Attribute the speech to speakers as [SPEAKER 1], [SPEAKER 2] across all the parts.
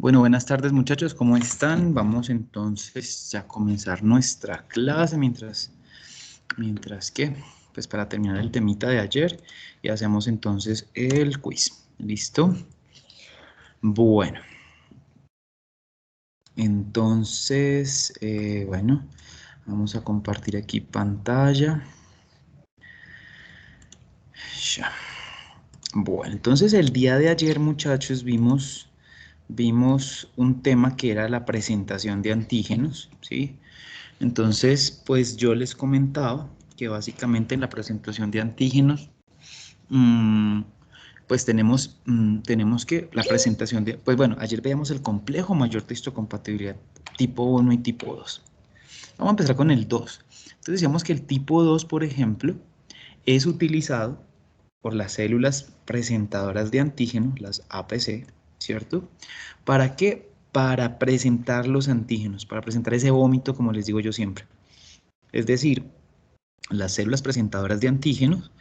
[SPEAKER 1] Bueno, buenas tardes muchachos, ¿cómo están? Vamos entonces ya a comenzar nuestra clase mientras que, pues para terminar el temita de ayer y hacemos entonces el quiz. ¿Listo? Bueno, entonces, bueno, vamos a compartir aquí pantalla. Ya. Bueno, entonces el día de ayer muchachos vimos un tema que era la presentación de antígenos, ¿sí? Entonces, pues yo les comentaba que básicamente en la presentación de antígenos, mmm, pues tenemos que la presentación de, pues bueno, ayer veíamos el complejo mayor de histocompatibilidad tipo 1 y tipo 2. Vamos a empezar con el 2. Entonces decíamos que el tipo 2, por ejemplo, es utilizado por las células presentadoras de antígenos, las APC, ¿cierto? ¿Para qué? Para presentar los antígenos, para presentar ese vómito, como les digo yo siempre. Es decir, las células presentadoras de antígenos,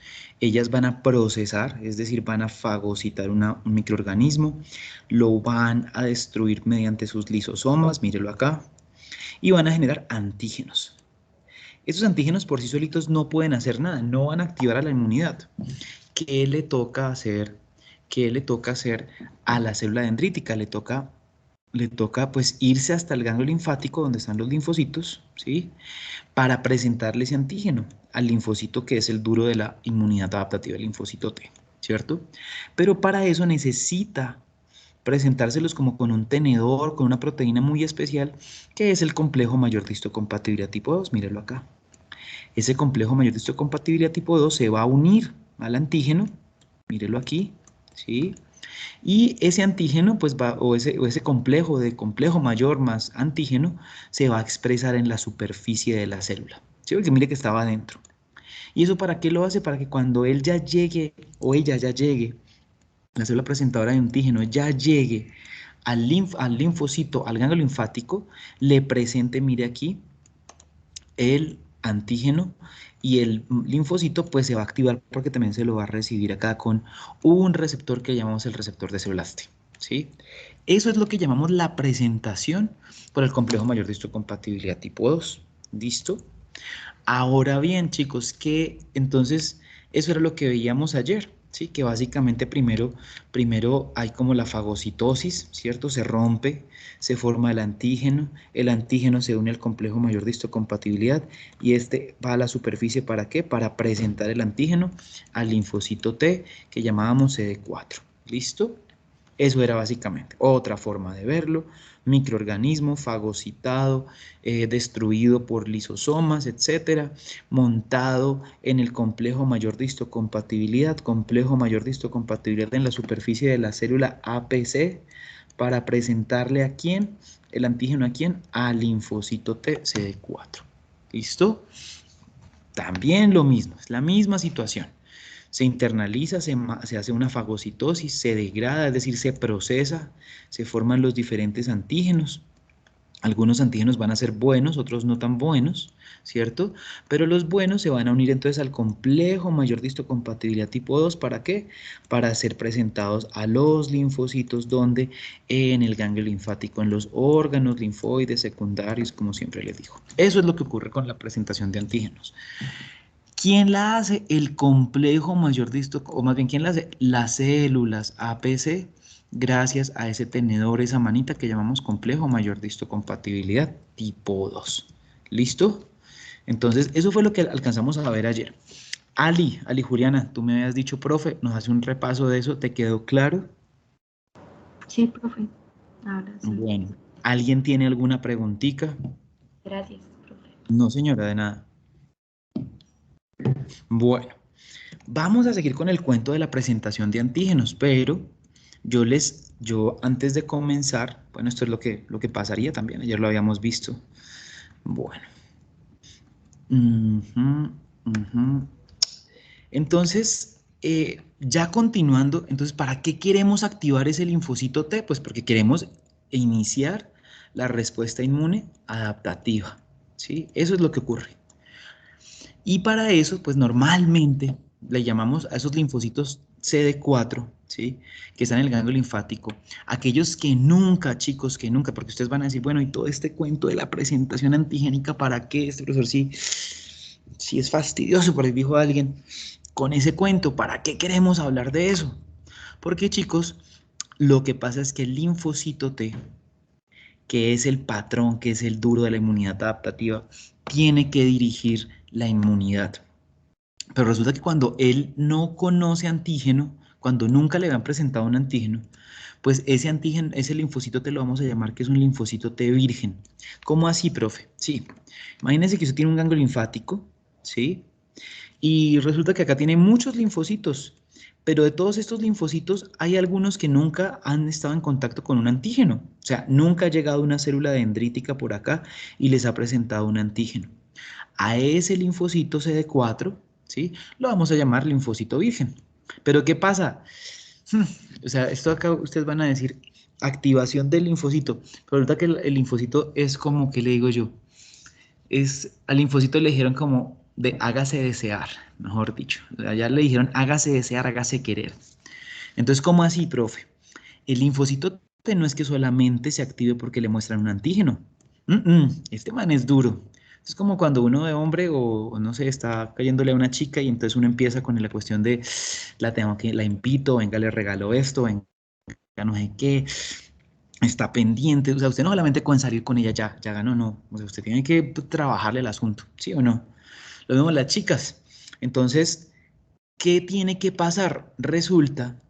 [SPEAKER 1] ellas van a procesar, es decir, van a fagocitar un microorganismo, lo van a destruir mediante sus lisosomas, mírelo acá, y van a generar antígenos. Estos antígenos por sí solitos no pueden hacer nada, no van a activar a la inmunidad. ¿Qué le toca hacer? ¿Qué le toca hacer a la célula dendrítica? Le toca pues irse hasta el ganglio linfático donde están los linfocitos, ¿sí? Para presentarle ese antígeno al linfocito que es el duro de la inmunidad adaptativa, el linfocito T, ¿cierto? Pero para eso necesita presentárselos como con un tenedor, con una proteína muy especial, que es el complejo mayor de histocompatibilidad tipo 2, míralo acá. Ese complejo mayor de histocompatibilidad tipo 2 se va a unir al antígeno, mírelo aquí, ¿sí? Y ese antígeno, pues va, o ese complejo de complejo mayor más antígeno, se va a expresar en la superficie de la célula. ¿Sí? Porque mire que estaba adentro. ¿Y eso para qué lo hace? Para que cuando él ya llegue, o ella ya llegue, la célula presentadora de antígeno ya llegue al linfocito, al ganglio linfático, le presente, mire aquí, el antígeno y el linfocito pues se va a activar porque también se lo va a recibir acá con un receptor que llamamos el receptor de células T, ¿sí? Eso es lo que llamamos la presentación por el complejo mayor de histocompatibilidad tipo 2, ¿listo? Ahora bien, chicos, que entonces eso era lo que veíamos ayer, ¿sí? Que básicamente primero hay como la fagocitosis, ¿cierto? Se rompe, se forma el antígeno se une al complejo mayor de histocompatibilidad y este va a la superficie ¿para qué? Para presentar el antígeno al linfocito T que llamábamos CD4, ¿listo? Eso era básicamente otra forma de verlo, microorganismo fagocitado, destruido por lisosomas, etcétera, montado en el complejo mayor de histocompatibilidad en la superficie de la célula APC para presentarle a quién, el antígeno a quién, al linfocito T CD4. ¿Listo? También lo mismo, es la misma situación. Se internaliza, se hace una fagocitosis, se degrada, es decir, se procesa, se forman los diferentes antígenos. Algunos antígenos van a ser buenos, otros no tan buenos, ¿cierto? Pero los buenos se van a unir entonces al complejo mayor de histocompatibilidad tipo 2, ¿para qué? Para ser presentados a los linfocitos, donde en el ganglio linfático, en los órganos linfoides secundarios, como siempre les digo. Eso es lo que ocurre con la presentación de antígenos. ¿Quién la hace? El complejo mayor de histocompatibilidad, o más bien, ¿quién la hace? Las células APC, gracias a ese tenedor, esa manita que llamamos complejo mayor de histocompatibilidad tipo 2. ¿Listo? Entonces, eso fue lo que alcanzamos a ver ayer. Ali Juliana, tú me habías dicho, profe, nos hace un repaso de eso, ¿te quedó claro?
[SPEAKER 2] Sí, profe. Ahora sí.
[SPEAKER 1] Bueno, ¿alguien tiene alguna preguntita?
[SPEAKER 2] Gracias, profe.
[SPEAKER 1] No, señora, de nada. Bueno, vamos a seguir con el cuento de la presentación de antígenos, pero yo antes de comenzar, bueno, esto es lo que pasaría también, ayer lo habíamos visto. Bueno. Entonces, ya continuando, entonces, ¿para qué queremos activar ese linfocito T? Pues porque queremos iniciar la respuesta inmune adaptativa, ¿sí? Eso es lo que ocurre. Y para eso, pues normalmente le llamamos a esos linfocitos CD4, ¿sí? Que están en el ganglio linfático, aquellos que nunca, chicos, que nunca, porque ustedes van a decir, bueno, y todo este cuento de la presentación antigénica, ¿para qué este profesor? Sí es fastidioso, por ahí dijo alguien, con ese cuento, ¿para qué queremos hablar de eso? Porque, chicos, lo que pasa es que el linfocito T, que es el patrón, que es el duro de la inmunidad adaptativa, tiene que dirigir la inmunidad. Pero resulta que cuando él no conoce antígeno, cuando nunca le habían presentado un antígeno, pues ese antígeno, ese linfocito te lo vamos a llamar que es un linfocito T virgen. ¿Cómo así, profe? Sí, imagínense que usted tiene un ganglio linfático, ¿sí? Y resulta que acá tiene muchos linfocitos, pero de todos estos linfocitos hay algunos que nunca han estado en contacto con un antígeno. O sea, nunca ha llegado una célula dendrítica por acá y les ha presentado un antígeno. A ese linfocito CD4, ¿sí? Lo vamos a llamar linfocito virgen. Pero ¿qué pasa? O sea, esto acá ustedes van a decir activación del linfocito. Pero resulta que el linfocito es como, ¿qué le digo yo? Al linfocito le dijeron como de hágase desear, mejor dicho. Allá le dijeron hágase desear, hágase querer. Entonces, ¿cómo así, profe? El linfocito T no es que solamente se active porque le muestran un antígeno. Este man es duro. Es como cuando uno de hombre o no sé, está cayéndole a una chica y entonces uno empieza con la cuestión de la tengo que, la invito, venga, le regalo esto, venga, no sé qué, está pendiente. O sea, usted no solamente con salir con ella ya ganó, no. O sea, usted tiene que trabajarle el asunto, ¿sí o no? Lo mismo las chicas. Entonces, ¿qué tiene que pasar? Resulta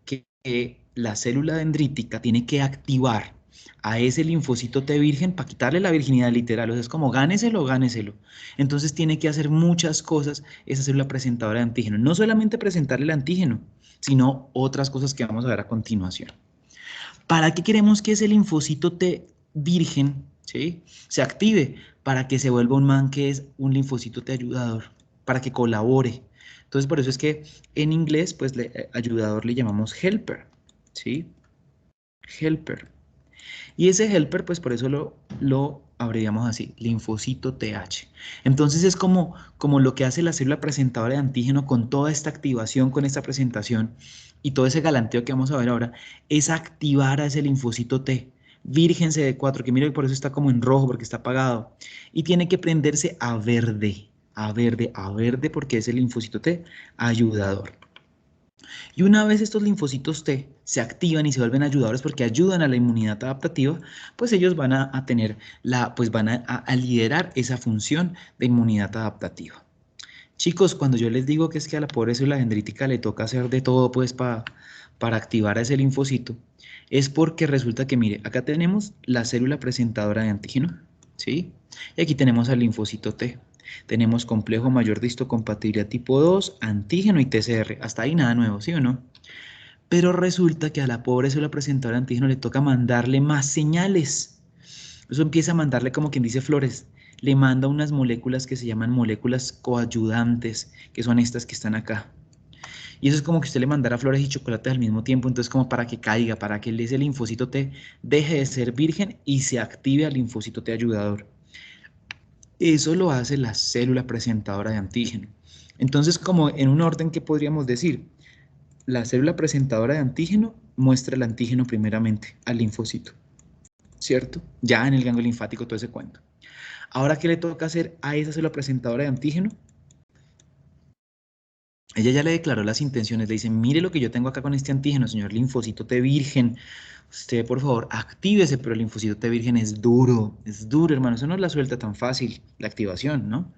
[SPEAKER 1] que la célula dendrítica tiene que activar a ese linfocito T virgen para quitarle la virginidad literal. O sea, es como gáneselo, gáneselo. Entonces tiene que hacer muchas cosas esa célula presentadora de antígeno. No solamente presentarle el antígeno, sino otras cosas que vamos a ver a continuación. ¿Para qué queremos que ese linfocito T virgen, ¿sí?, se active? Para que se vuelva un man que es un linfocito T ayudador, para que colabore. Entonces, por eso es que en inglés, pues, ayudador le llamamos helper, ¿sí? Helper. Y ese helper, pues, por eso lo abreviamos así, linfocito TH. Entonces, es como lo que hace la célula presentadora de antígeno con toda esta activación, con esta presentación y todo ese galanteo que vamos a ver ahora, es activar a ese linfocito T, virgen CD4, que mira que por eso está como en rojo, porque está apagado, y tiene que prenderse a verde, a verde, a verde, porque es el linfocito T ayudador. Y una vez estos linfocitos T se activan y se vuelven ayudadores porque ayudan a la inmunidad adaptativa, pues ellos van a tener pues van a liderar esa función de inmunidad adaptativa. Chicos, cuando yo les digo que es que a la pobre célula dendrítica le toca hacer de todo pues para activar a ese linfocito, es porque resulta que, mire, acá tenemos la célula presentadora de antígeno, ¿sí? Y aquí tenemos al linfocito T. Tenemos complejo mayor de histocompatibilidad tipo 2, antígeno y TCR. Hasta ahí nada nuevo, ¿sí o no? Pero resulta que a la pobre célula presentadora de antígeno le toca mandarle más señales. Eso empieza a mandarle como quien dice flores. Le manda unas moléculas que se llaman moléculas coayudantes, que son estas que están acá. Y eso es como que usted le mandara flores y chocolates al mismo tiempo, entonces como para que caiga, para que ese linfocito T deje de ser virgen y se active al linfocito T ayudador. Eso lo hace la célula presentadora de antígeno. Entonces, como en un orden que podríamos decir, la célula presentadora de antígeno muestra el antígeno primeramente al linfocito, ¿cierto? Ya en el ganglio linfático todo ese cuento. Ahora, ¿qué le toca hacer a esa célula presentadora de antígeno? Ella ya le declaró las intenciones, le dice, mire lo que yo tengo acá con este antígeno, señor linfocito T virgen, usted por favor actívese, pero el linfocito T virgen es duro, hermano, eso no la suelta tan fácil, la activación, ¿no?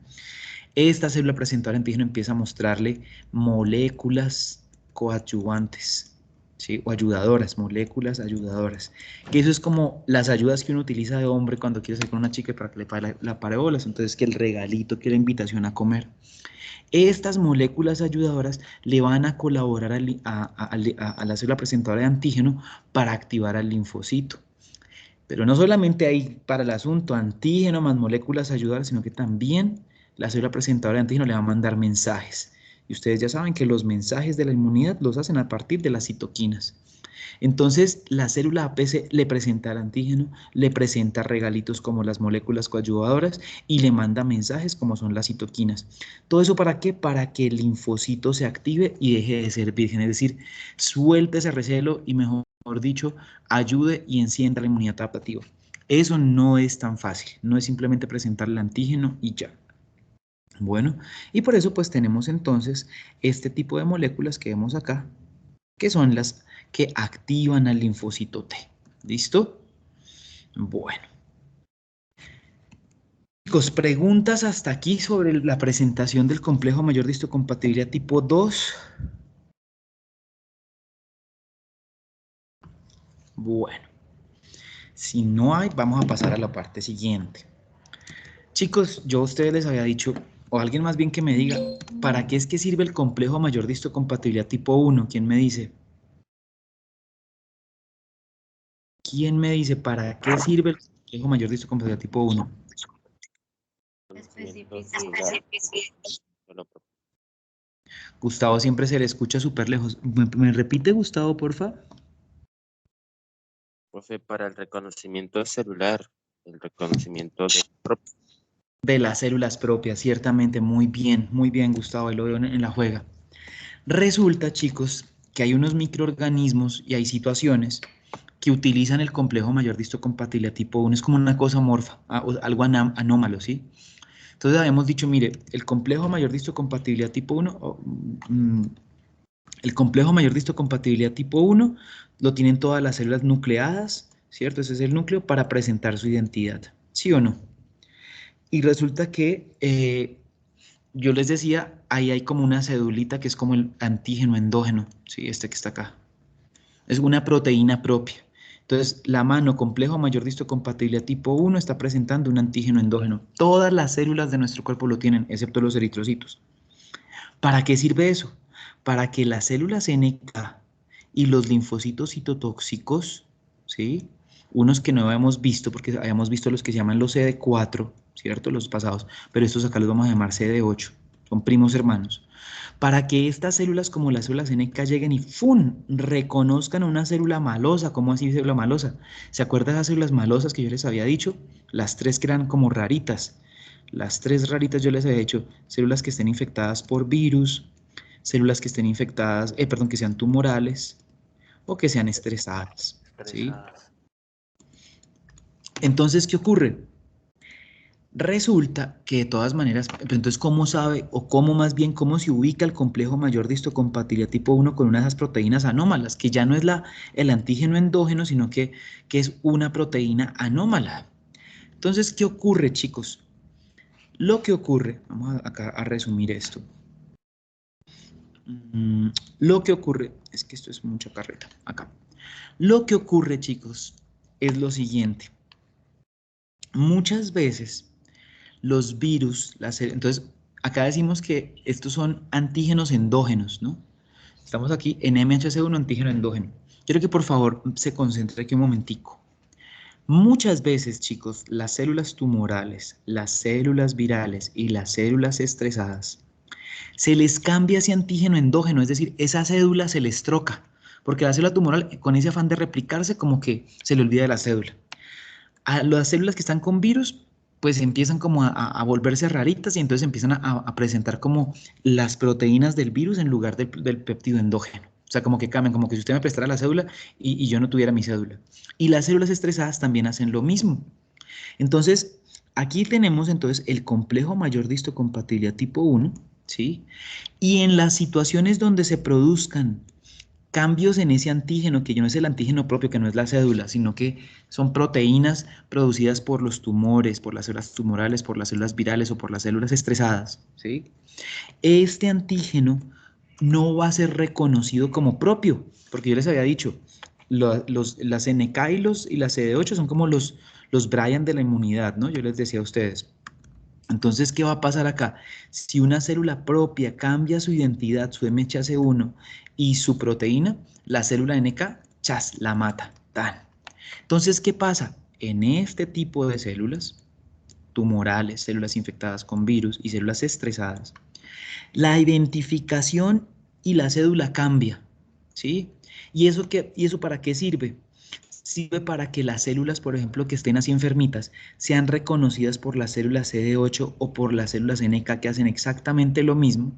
[SPEAKER 1] Esta célula presentadora de antígeno empieza a mostrarle moléculas coadyuvantes, ¿sí? O ayudadoras, moléculas ayudadoras. Que eso es como las ayudas que uno utiliza de hombre cuando quiere salir con una chica para que le pare la pare bolas. Entonces, que el regalito, que la invitación a comer. Estas moléculas ayudadoras le van a colaborar a la célula presentadora de antígeno para activar al linfocito. Pero no solamente hay para el asunto antígeno más moléculas ayudadoras, sino que también la célula presentadora de antígeno le va a mandar mensajes. Y ustedes ya saben que los mensajes de la inmunidad los hacen a partir de las citoquinas. Entonces, la célula APC le presenta el antígeno, le presenta regalitos como las moléculas coadyuvadoras y le manda mensajes como son las citoquinas. ¿Todo eso para qué? Para que el linfocito se active y deje de ser virgen, es decir, suelte ese recelo y mejor dicho, ayude y encienda la inmunidad adaptativa. Eso no es tan fácil, no es simplemente presentar el antígeno y ya. Bueno, y por eso pues tenemos entonces este tipo de moléculas que vemos acá, que son las que activan al linfocito T. ¿Listo? Bueno. Chicos, preguntas hasta aquí sobre la presentación del complejo mayor de histocompatibilidad tipo 2. Bueno, si no hay, vamos a pasar a la parte siguiente. Chicos, yo a ustedes les había dicho, o alguien más bien que me diga, ¿para qué es que sirve el complejo mayor de histocompatibilidad tipo 1? ¿Quién me dice? ¿Quién me dice para qué sirve el complejo mayor de histocompatibilidad tipo 1?
[SPEAKER 3] Conocimiento celular. Bueno,
[SPEAKER 1] Gustavo siempre se le escucha súper lejos. ¿Me repite, Gustavo, porfa?
[SPEAKER 3] profe, para el reconocimiento celular, el reconocimiento
[SPEAKER 1] De las células propias, ciertamente, muy bien, Gustavo, ahí lo veo en la juega. Resulta, chicos, que hay unos microorganismos y hay situaciones que utilizan el complejo mayor de histocompatibilidad tipo 1, es como una cosa amorfa, algo anómalo, ¿sí? Entonces habíamos dicho, mire, el complejo mayor de histocompatibilidad tipo 1, el complejo mayor de histocompatibilidad tipo 1 lo tienen todas las células nucleadas, ¿cierto? Ese es el núcleo para presentar su identidad, ¿sí o no? Y resulta que yo les decía, ahí hay como una cedulita que es como el antígeno endógeno, ¿sí? Este que está acá. Es una proteína propia. Entonces, la mano complejo mayor de histocompatibilidad tipo 1 está presentando un antígeno endógeno. Todas las células de nuestro cuerpo lo tienen, excepto los eritrocitos. ¿Para qué sirve eso? Para que las células NK y los linfocitos citotóxicos, ¿sí? Unos que no habíamos visto, porque habíamos visto los que se llaman los CD4, ¿cierto? Los pasados, pero estos acá los vamos a llamar CD8, son primos hermanos. Para que estas células como las células NK lleguen y ¡fum! Reconozcan una célula malosa. ¿Cómo así célula malosa? ¿Se acuerdan de esas células malosas que yo les había dicho? Las tres que eran como raritas. Las tres raritas yo les había dicho, células que estén infectadas por virus, células que estén infectadas, perdón, que sean tumorales o que sean estresadas, ¿sí? Entonces, ¿qué ocurre? Resulta que de todas maneras, pero entonces, ¿cómo sabe o cómo más bien, cómo se ubica el complejo mayor de histocompatibilidad tipo 1 con una de esas proteínas anómalas, que ya no es el antígeno endógeno, sino que es una proteína anómala? Entonces, ¿qué ocurre, chicos? Lo que ocurre, vamos acá a resumir esto. Lo que ocurre, es que esto es mucha carreta, acá. Lo que ocurre, chicos, es lo siguiente. Muchas veces los virus, entonces acá decimos que estos son antígenos endógenos, ¿no? Estamos aquí en MHC1, antígeno endógeno. Quiero que por favor se concentre aquí un momentico. Muchas veces, chicos, las células tumorales, las células virales y las células estresadas se les cambia ese antígeno endógeno, es decir, esa cédula se les troca, porque la célula tumoral con ese afán de replicarse como que se le olvida la cédula. A las células que están con virus pues empiezan como a volverse raritas y entonces empiezan a presentar como las proteínas del virus en lugar del péptido endógeno. O sea, como que cambian, como que si usted me prestara la cédula y yo no tuviera mi cédula. Y las células estresadas también hacen lo mismo. Entonces, aquí tenemos entonces el complejo mayor de histocompatibilidad tipo 1, ¿sí? Y en las situaciones donde se produzcan cambios en ese antígeno, que ya no es el antígeno propio, que no es la cédula, sino que son proteínas producidas por los tumores, por las células tumorales, por las células virales o por las células estresadas, ¿sí? Este antígeno no va a ser reconocido como propio, porque yo les había dicho, las NK y las CD8 son como los Brian de la inmunidad, ¿no? Yo les decía a ustedes. Entonces, ¿qué va a pasar acá? Si una célula propia cambia su identidad, su MHC1 y su proteína, la célula NK, chas, la mata. Tan. Entonces, ¿qué pasa? En este tipo de células, tumorales, células infectadas con virus y células estresadas, la identificación y la cédula cambia, ¿sí? ¿Y eso para qué sirve? Sirve para que las células, por ejemplo, que estén así enfermitas, sean reconocidas por las células CD8 o por las células NK que hacen exactamente lo mismo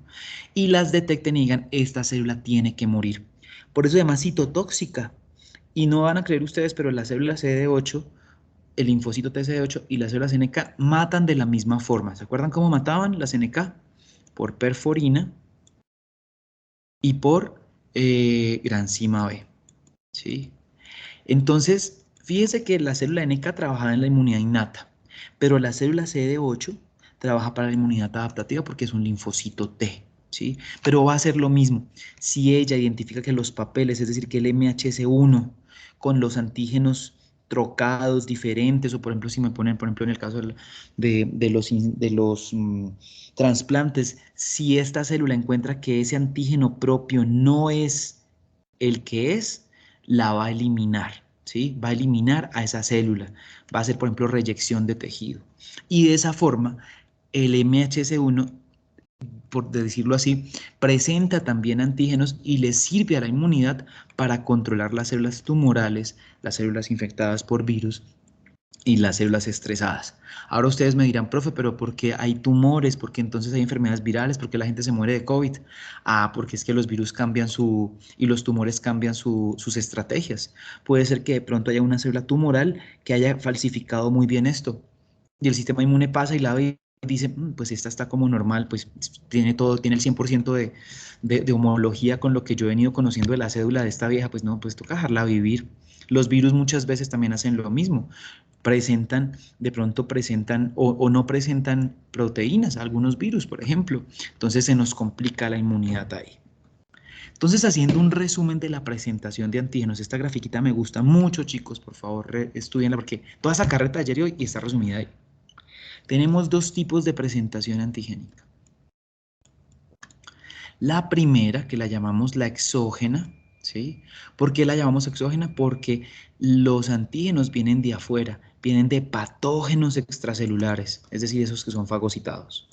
[SPEAKER 1] y las detecten y digan, esta célula tiene que morir. Por eso se llama citotóxica. Y no van a creer ustedes, pero las células CD8, el linfocito TCD8 y las células NK matan de la misma forma. ¿Se acuerdan cómo mataban las NK? Por perforina y por granzima B. ¿Sí? Entonces, fíjese que la célula NK trabaja en la inmunidad innata, pero la célula CD8 trabaja para la inmunidad adaptativa porque es un linfocito T, ¿sí? Pero va a ser lo mismo. Si ella identifica que los papeles, es decir, que el MHC1 con los antígenos trocados, diferentes, o por ejemplo, si me ponen, por ejemplo, en el caso de los trasplantes, si esta célula encuentra que ese antígeno propio no es el que es, la va a eliminar, ¿sí? Va a eliminar a esa célula, va a hacer, por ejemplo, reyección de tejido. Y de esa forma, el MHC1, por decirlo así, presenta también antígenos y le sirve a la inmunidad para controlar las células tumorales, las células infectadas por virus y las células estresadas. Ahora ustedes me dirán, profe, pero ¿por qué hay tumores? ¿Por qué entonces hay enfermedades virales? ¿Por qué la gente se muere de COVID? Ah, porque es que los virus cambian y los tumores cambian sus estrategias. Puede ser que de pronto haya una célula tumoral que haya falsificado muy bien esto y el sistema inmune pasa y la ve y dice, pues esta está como normal, pues tiene todo, tiene el 100% de homología con lo que yo he venido conociendo de la cédula de esta vieja, pues no, pues toca dejarla vivir. Los virus muchas veces también hacen lo mismo, de pronto presentan o no presentan proteínas, algunos virus, por ejemplo. Entonces se nos complica la inmunidad ahí. Entonces, haciendo un resumen de la presentación de antígenos, esta grafiquita me gusta mucho, chicos, por favor, estudienla porque toda esa carreta de ayer y hoy está resumida ahí. Tenemos dos tipos de presentación antigénica. La primera, que la llamamos la exógena, ¿sí? ¿Por qué la llamamos exógena? Porque los antígenos vienen de afuera, vienen de patógenos extracelulares, es decir, esos que son fagocitados.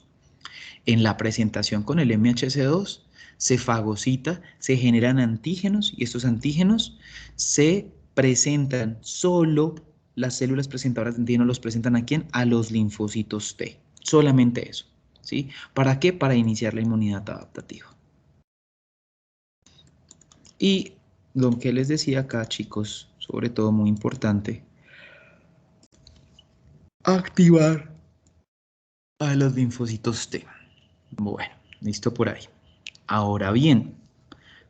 [SPEAKER 1] En la presentación con el MHC2 se fagocita, se generan antígenos y estos antígenos se presentan solo, las células presentadoras de antígenos los presentan ¿a quién? A los linfocitos T, solamente eso, ¿sí? ¿Para qué? Para iniciar la inmunidad adaptativa. Y lo que les decía acá, chicos, sobre todo muy importante, activar a los linfocitos T. Bueno, listo por ahí. Ahora bien,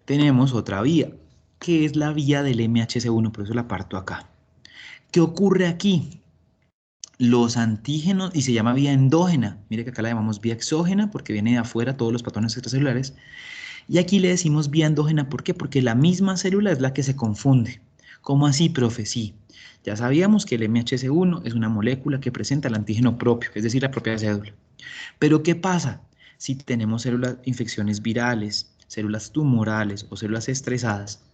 [SPEAKER 1] tenemos otra vía, que es la vía del MHC1, por eso la parto acá. ¿Qué ocurre aquí? Los antígenos, y se llama vía endógena, mire que acá la llamamos vía exógena porque viene de afuera todos los patrones extracelulares, y aquí le decimos vía endógena, ¿por qué? Porque la misma célula es la que se confunde. ¿Cómo así, profe? Sí, ya sabíamos que el MHC1 es una molécula que presenta el antígeno propio, es decir, la propia cédula. Pero ¿qué pasa si tenemos células, infecciones virales, células tumorales o células estresadas?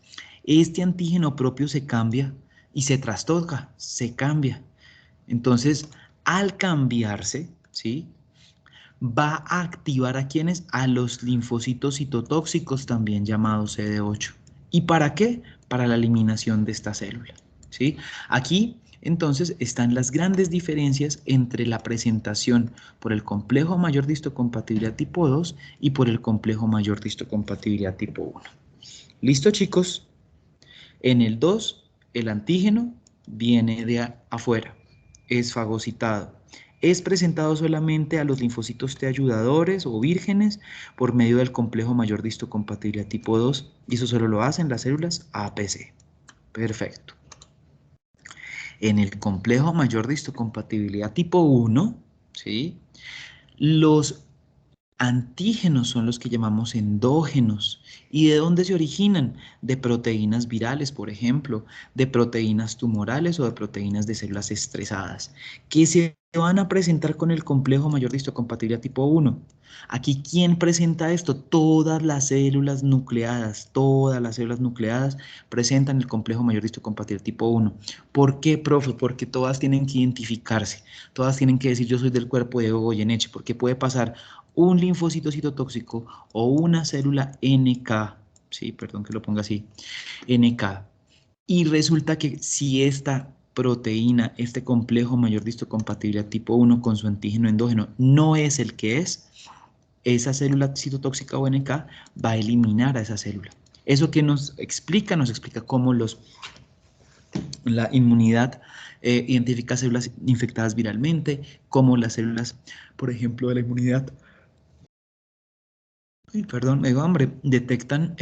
[SPEAKER 1] Este antígeno propio se cambia y se trastoca, se cambia. Entonces, al cambiarse, ¿sí? Va a activar a quienes, a los linfocitos citotóxicos, también llamados CD8. ¿Y para qué? Para la eliminación de esta célula, ¿sí? Aquí, entonces, están las grandes diferencias entre la presentación por el complejo mayor de histocompatibilidad tipo 2 y por el complejo mayor de histocompatibilidad tipo 1. ¿Listo, chicos? En el 2, el antígeno viene de afuera, es fagocitado. Es presentado solamente a los linfocitos T ayudadores o vírgenes por medio del complejo mayor de histocompatibilidad tipo 2 y eso solo lo hacen las células APC. Perfecto. En el complejo mayor de histocompatibilidad tipo 1, ¿sí? Los antígenos son los que llamamos endógenos. ¿Y de dónde se originan? De proteínas virales, por ejemplo, de proteínas tumorales o de proteínas de células estresadas, que se van a presentar con el complejo mayor de histocompatibilidad tipo 1. Aquí, ¿quién presenta esto? Todas las células nucleadas presentan el complejo mayor de histocompatibilidad tipo 1. ¿Por qué, profe? Porque todas tienen que identificarse, todas tienen que decir yo soy del cuerpo de Diego Goyeneche, porque puede pasar un linfocito citotóxico o una célula NK sí, perdón que lo ponga así, NK. Y resulta que si esta proteína, este complejo mayor de histocompatibilidad tipo 1 con su antígeno endógeno no es el que es, esa célula citotóxica o NK va a eliminar a esa célula. Eso que nos explica cómo la inmunidad identifica células infectadas viralmente, cómo las células, por ejemplo, de la inmunidad, perdón, me digo hambre, detectan,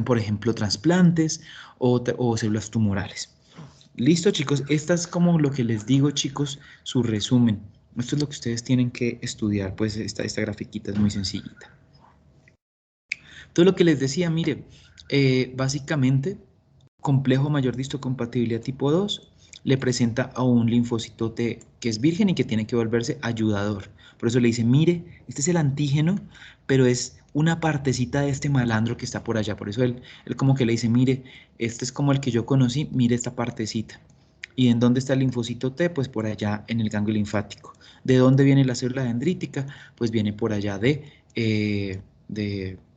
[SPEAKER 1] por ejemplo, trasplantes o células tumorales. Listo, chicos, esta es como lo que les digo, chicos, su resumen. Esto es lo que ustedes tienen que estudiar, pues esta grafiquita es muy sencillita. Todo lo que les decía, mire, básicamente, complejo mayor de histocompatibilidad tipo 2 le presenta a un linfocito T que es virgen y que tiene que volverse ayudador. Por eso le dice, mire, este es el antígeno, pero es una partecita de este malandro que está por allá. Por eso él como que le dice, mire, este es como el que yo conocí, mire esta partecita. ¿Y en dónde está el linfocito T? Pues por allá en el ganglio linfático. ¿De dónde viene la célula dendrítica? Pues viene por allá de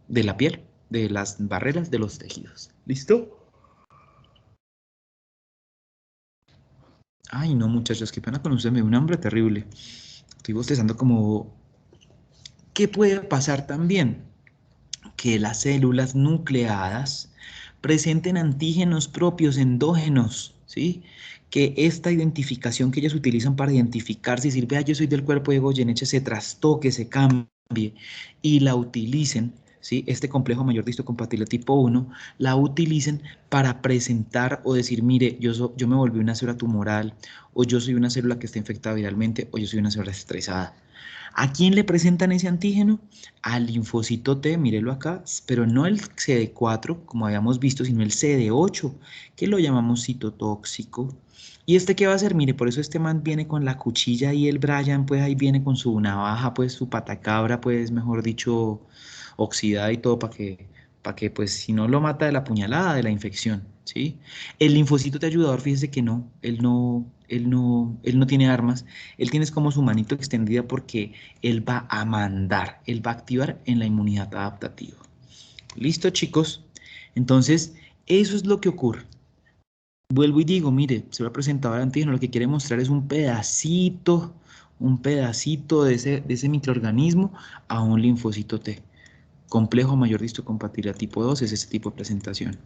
[SPEAKER 1] la piel, de las barreras de los tejidos. ¿Listo? Ay, no, muchachos, qué pena con usted, me dio un hambre terrible. Estoy bostezando como... ¿Qué puede pasar también? Que las células nucleadas presenten antígenos propios endógenos, ¿sí? Que esta identificación que ellas utilizan para identificarse y decir, vea, yo soy del cuerpo de Goyeneche, se trastoque, se cambie, y la utilicen, ¿sí? Este complejo mayor de histocompatibilidad tipo 1, la utilicen para presentar o decir, mire, yo me volví una célula tumoral, o yo soy una célula que está infectada viralmente, o yo soy una célula estresada. ¿A quién le presentan ese antígeno? Al linfocito T, mírelo acá, pero no el CD4, como habíamos visto, sino el CD8, que lo llamamos citotóxico. ¿Y este qué va a hacer? Mire, por eso este man viene con la cuchilla y el Brian, pues ahí viene con su navaja, pues su patacabra, pues mejor dicho, oxidada y todo para que pues si no lo mata de la puñalada, de la infección, ¿sí? El linfocito T ayudador, fíjese que no, él no tiene armas, él tiene como su manito extendida porque él va a mandar, él va a activar en la inmunidad adaptativa. ¿Listo, chicos? Entonces, eso es lo que ocurre. Vuelvo y digo, mire, se lo ha presentado el antígeno, lo que quiere mostrar es un pedacito de ese microorganismo a un linfocito T. Complejo mayor de histocompatibilidad tipo 2 es ese tipo de presentación,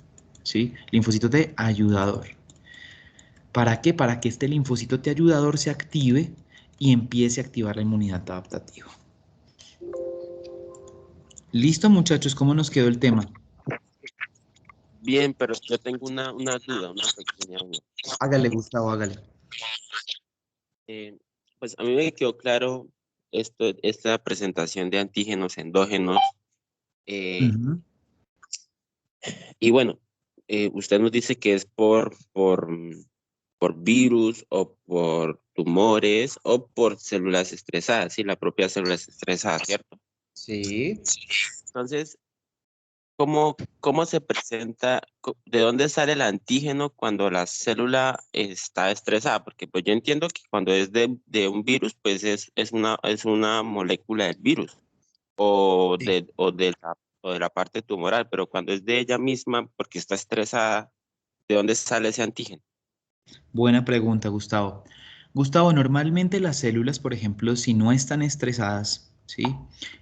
[SPEAKER 1] ¿sí? Linfocito T ayudador. ¿Para qué? Para que este linfocito T ayudador se active y empiece a activar la inmunidad adaptativa. Listo, muchachos, ¿cómo nos quedó el tema?
[SPEAKER 3] Bien, pero yo tengo una duda, una pequeña duda.
[SPEAKER 1] Hágale, Gustavo, hágale.
[SPEAKER 3] Eh, pues a mí me quedó claro esta presentación de antígenos endógenos.
[SPEAKER 1] Ujú.
[SPEAKER 3] Y bueno, usted nos dice que es por virus o por tumores o por células estresadas, sí, la propia célula es estresada, ¿cierto?
[SPEAKER 1] Sí.
[SPEAKER 3] Entonces, ¿cómo se presenta, de dónde sale el antígeno cuando la célula está estresada? Porque pues yo entiendo que cuando es de un virus, pues es una molécula del virus o
[SPEAKER 1] Sí.
[SPEAKER 3] de la parte tumoral, pero cuando es de ella misma, porque está estresada, ¿de dónde sale ese antígeno?
[SPEAKER 1] Buena pregunta, Gustavo. Gustavo, normalmente las células, por ejemplo, si no están estresadas, ¿sí?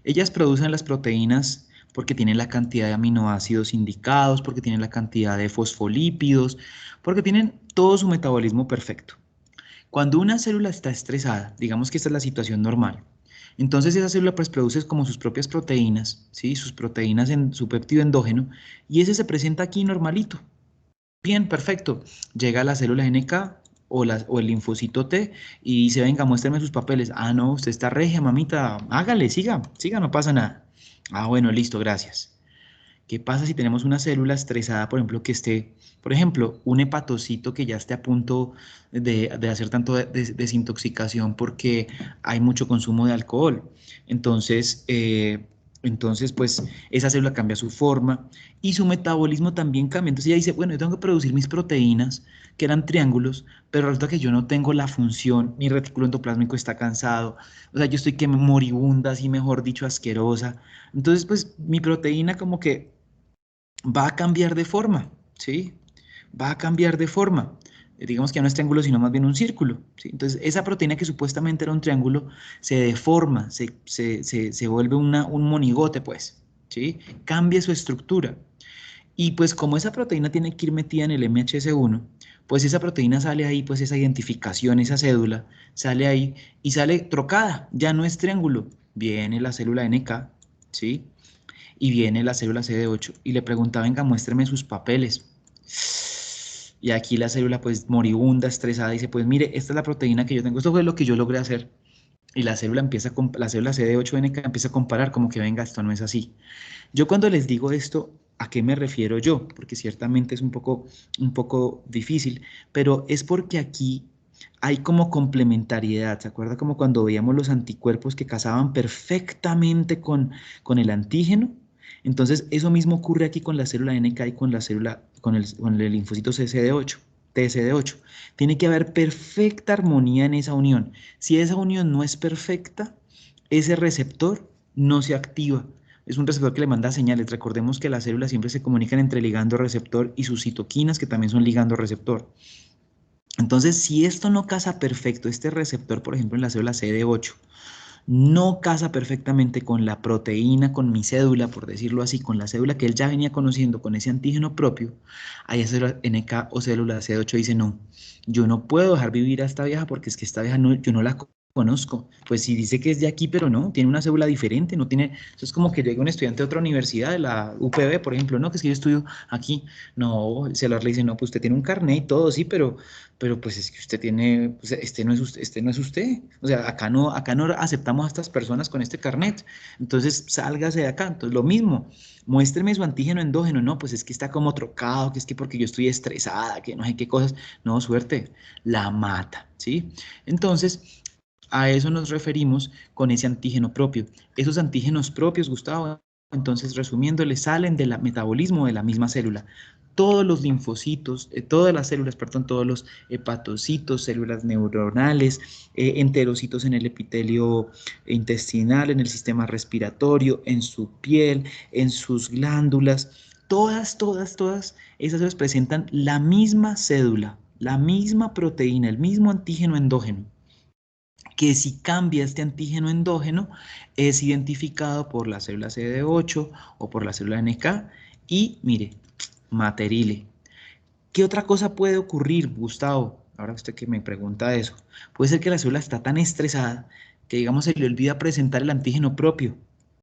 [SPEAKER 1] Ellas producen las proteínas porque tienen la cantidad de aminoácidos indicados, porque tienen la cantidad de fosfolípidos, porque tienen todo su metabolismo perfecto. Cuando una célula está estresada, digamos que esta es la situación normal, entonces esa célula pues produce como sus propias proteínas, ¿sí? Sus proteínas en su péptido endógeno, y ese se presenta aquí normalito. Bien, perfecto. Llega la célula NK o el linfocito T y dice, venga, muéstrame sus papeles. Ah, no, usted está regia, mamita. Hágale, siga, no pasa nada. Ah, bueno, listo, gracias. ¿Qué pasa si tenemos una célula estresada, por ejemplo, que esté, por ejemplo, un hepatocito que ya esté a punto de hacer tanto desintoxicación porque hay mucho consumo de alcohol? Entonces, Entonces, pues, esa célula cambia su forma y su metabolismo también cambia. Entonces ella dice, bueno, yo tengo que producir mis proteínas, que eran triángulos, pero resulta que yo no tengo la función, mi retículo endoplásmico está cansado, o sea, yo estoy que moribunda, así mejor dicho, asquerosa. Entonces, pues, mi proteína como que va a cambiar de forma, ¿sí? Va a cambiar de forma. Digamos que ya no es triángulo, sino más bien un círculo, ¿sí? Entonces, esa proteína que supuestamente era un triángulo se deforma, se vuelve un monigote, pues, ¿sí? Cambia su estructura. Y pues como esa proteína tiene que ir metida en el MHC1, pues esa proteína sale ahí, pues esa identificación, esa cédula, sale ahí y sale trocada, ya no es triángulo. Viene la célula NK, ¿sí? Y viene la célula CD8 y le preguntaba, venga, muéstreme sus papeles. Y aquí la célula pues moribunda, estresada, dice, pues mire, esta es la proteína que yo tengo, esto fue lo que yo logré hacer. Y la célula empieza, la célula CD8NK empieza a comparar como que venga, esto no es así. Yo cuando les digo esto, ¿a qué me refiero yo? Porque ciertamente es un poco difícil, pero es porque aquí hay como complementariedad. ¿Se acuerda como cuando veíamos los anticuerpos que casaban perfectamente con el antígeno? Entonces, eso mismo ocurre aquí con la célula NK y con la célula, con el linfocito CCD8, TCD8. Tiene que haber perfecta armonía en esa unión. Si esa unión no es perfecta, ese receptor no se activa. Es un receptor que le manda señales. Recordemos que las células siempre se comunican entre ligando receptor y sus citoquinas, que también son ligando receptor. Entonces, si esto no casa perfecto, este receptor, por ejemplo, en la célula CD8, no casa perfectamente con la proteína, con mi cédula, por decirlo así, con la cédula que él ya venía conociendo, con ese antígeno propio, ahí esa célula NK o célula CD8 dice, no, yo no puedo dejar vivir a esta vieja porque es que esta vieja no, yo no la conozco. Pues si dice que es de aquí, pero no, tiene una célula diferente, no tiene, eso es como que llega un estudiante de otra universidad, de la UPB, por ejemplo, no, que es que yo estudio aquí, no, el celular le dice, no, pues usted tiene un carnet y todo, sí, pero pues es que usted tiene, pues este no es usted. O sea, acá no aceptamos a estas personas con este carnet. Entonces, sálgase de acá. Entonces, lo mismo, muéstreme su antígeno endógeno. No, pues es que está como trocado, que es que porque yo estoy estresada, que no sé qué cosas. No, suerte, la mata, ¿sí? Entonces, a eso nos referimos con ese antígeno propio. Esos antígenos propios, Gustavo, entonces resumiendo, le salen del metabolismo de la misma célula. Todos los linfocitos, todas las células, perdón, todos los hepatocitos, células neuronales, enterocitos en el epitelio intestinal, en el sistema respiratorio, en su piel, en sus glándulas, todas esas células presentan la misma cédula, la misma proteína, el mismo antígeno endógeno que si cambia este antígeno endógeno es identificado por la célula CD8 o por la célula NK y mire, materile. ¿Qué otra cosa puede ocurrir, Gustavo? Ahora usted que me pregunta eso. Puede ser que la célula está tan estresada que, digamos, se le olvida presentar el antígeno propio.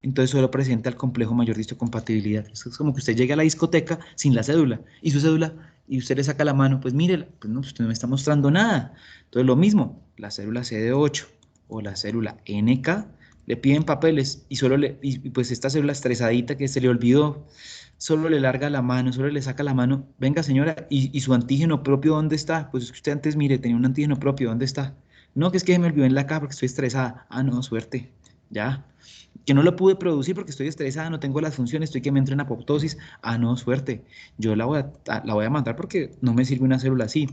[SPEAKER 1] Entonces solo presenta el complejo mayor de histocompatibilidad. Es como que usted llegue a la discoteca sin la cédula y su cédula y usted le saca la mano, pues mire, pues no, usted no me está mostrando nada. Entonces lo mismo, la célula CD8 o la célula NK le piden papeles y pues esta célula estresadita que se le olvidó solo le larga la mano, solo le saca la mano, venga señora, ¿y su antígeno propio dónde está? Pues es que usted antes, mire, tenía un antígeno propio, ¿dónde está? No, que es que se me olvidó en la caja porque estoy estresada. Ah, no, suerte, ya. Que no lo pude producir porque estoy estresada, no tengo las funciones, estoy que me entro en apoptosis. Ah, no, suerte. Yo la voy a matar porque no me sirve una célula así.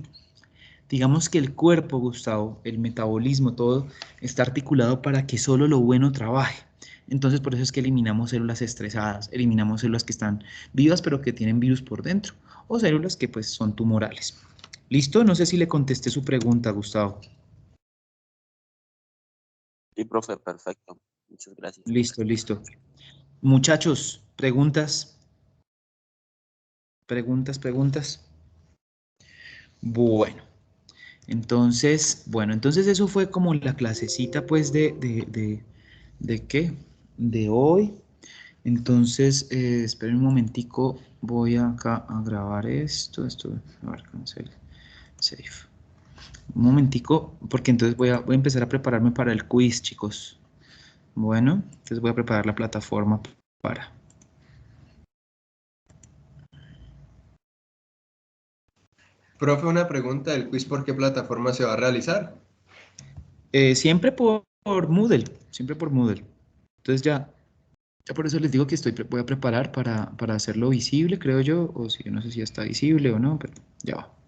[SPEAKER 1] Digamos que el cuerpo, Gustavo, el metabolismo, todo está articulado para que solo lo bueno trabaje. Entonces, por eso es que eliminamos células estresadas, eliminamos células que están vivas pero que tienen virus por dentro, o células que pues son tumorales. ¿Listo? No sé si le contesté su pregunta, Gustavo.
[SPEAKER 3] Sí, profe, perfecto. Muchas gracias.
[SPEAKER 1] Listo, listo. Muchachos, preguntas, preguntas. Bueno. Entonces eso fue como la clasecita pues ¿de qué? De hoy. Entonces, esperen un momentico, voy acá a grabar esto, a ver, cancel, save. Un momentico, porque entonces voy a empezar a prepararme para el quiz, chicos. Bueno, entonces voy a preparar la plataforma para.
[SPEAKER 4] Profe, una pregunta del quiz, ¿por qué plataforma se va a realizar?
[SPEAKER 1] Siempre por Moodle, siempre por Moodle. Entonces ya Ya por eso les digo que voy a preparar para hacerlo visible, creo yo, o si no sé si ya está visible o no, pero ya va.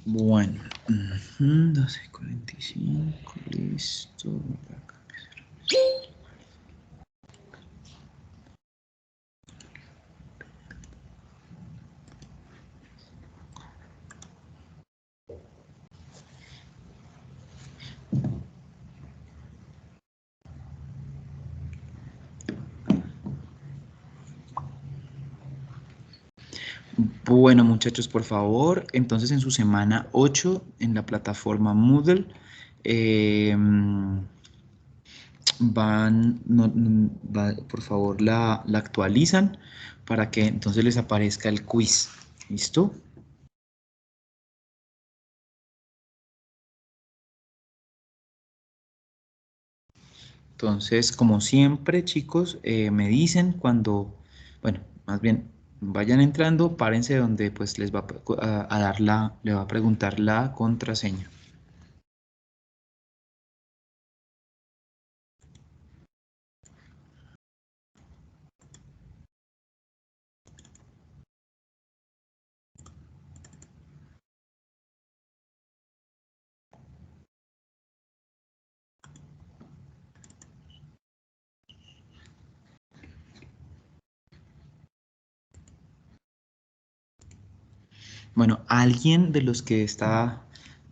[SPEAKER 1] Bueno, 12:45, listo. Bueno, muchachos, por favor, entonces en su semana 8 en la plataforma Moodle por favor, la actualizan para que entonces les aparezca el quiz. ¿Listo? Entonces, como siempre, chicos, me dicen cuando, bueno, más bien vayan entrando, párense donde pues les va a dar le va a preguntar la contraseña. Bueno, ¿alguien de los que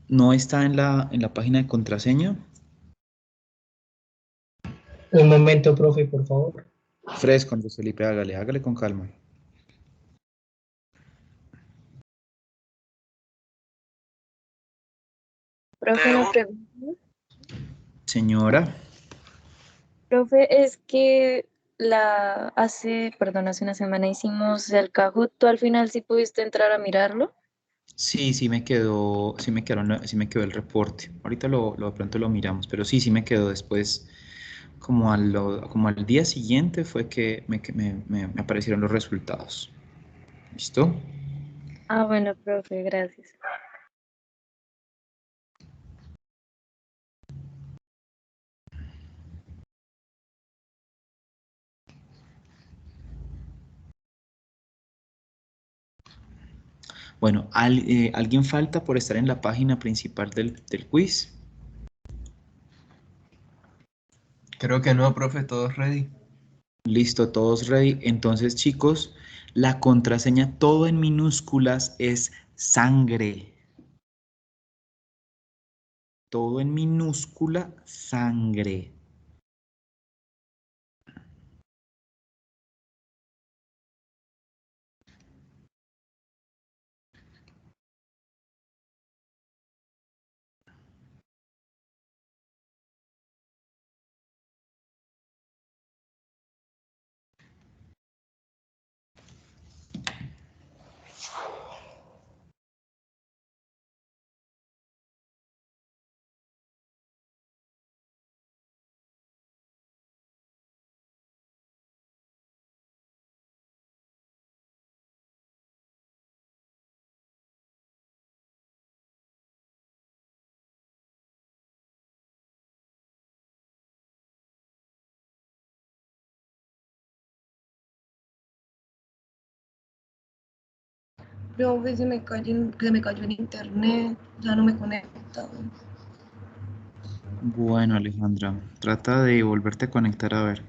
[SPEAKER 1] no está en la página de contraseña?
[SPEAKER 5] Un momento, profe, por favor.
[SPEAKER 1] Fresco, Andrés Felipe, hágale con calma.
[SPEAKER 2] Profe, una pregunta.
[SPEAKER 1] Señora,
[SPEAKER 2] Profe, es que hace una semana hicimos el Kahoot. ¿Tú al final sí pudiste entrar a mirarlo?
[SPEAKER 1] sí, sí me quedó el reporte. Ahorita de pronto lo miramos, pero sí me quedó después, como al día siguiente fue que me aparecieron los resultados. ¿Listo?
[SPEAKER 2] Ah, bueno, profe, gracias.
[SPEAKER 1] Bueno, ¿alguien falta por estar en la página principal del quiz?
[SPEAKER 4] Creo que no, profe, todos ready.
[SPEAKER 1] Listo, todos ready. Entonces, chicos, la contraseña todo en minúsculas es sangre. todo en minúscula, sangre.
[SPEAKER 6] Profe, se me cayó el internet, ya no me conecta.
[SPEAKER 1] Bueno, Alejandra, trata de volverte a conectar a ver.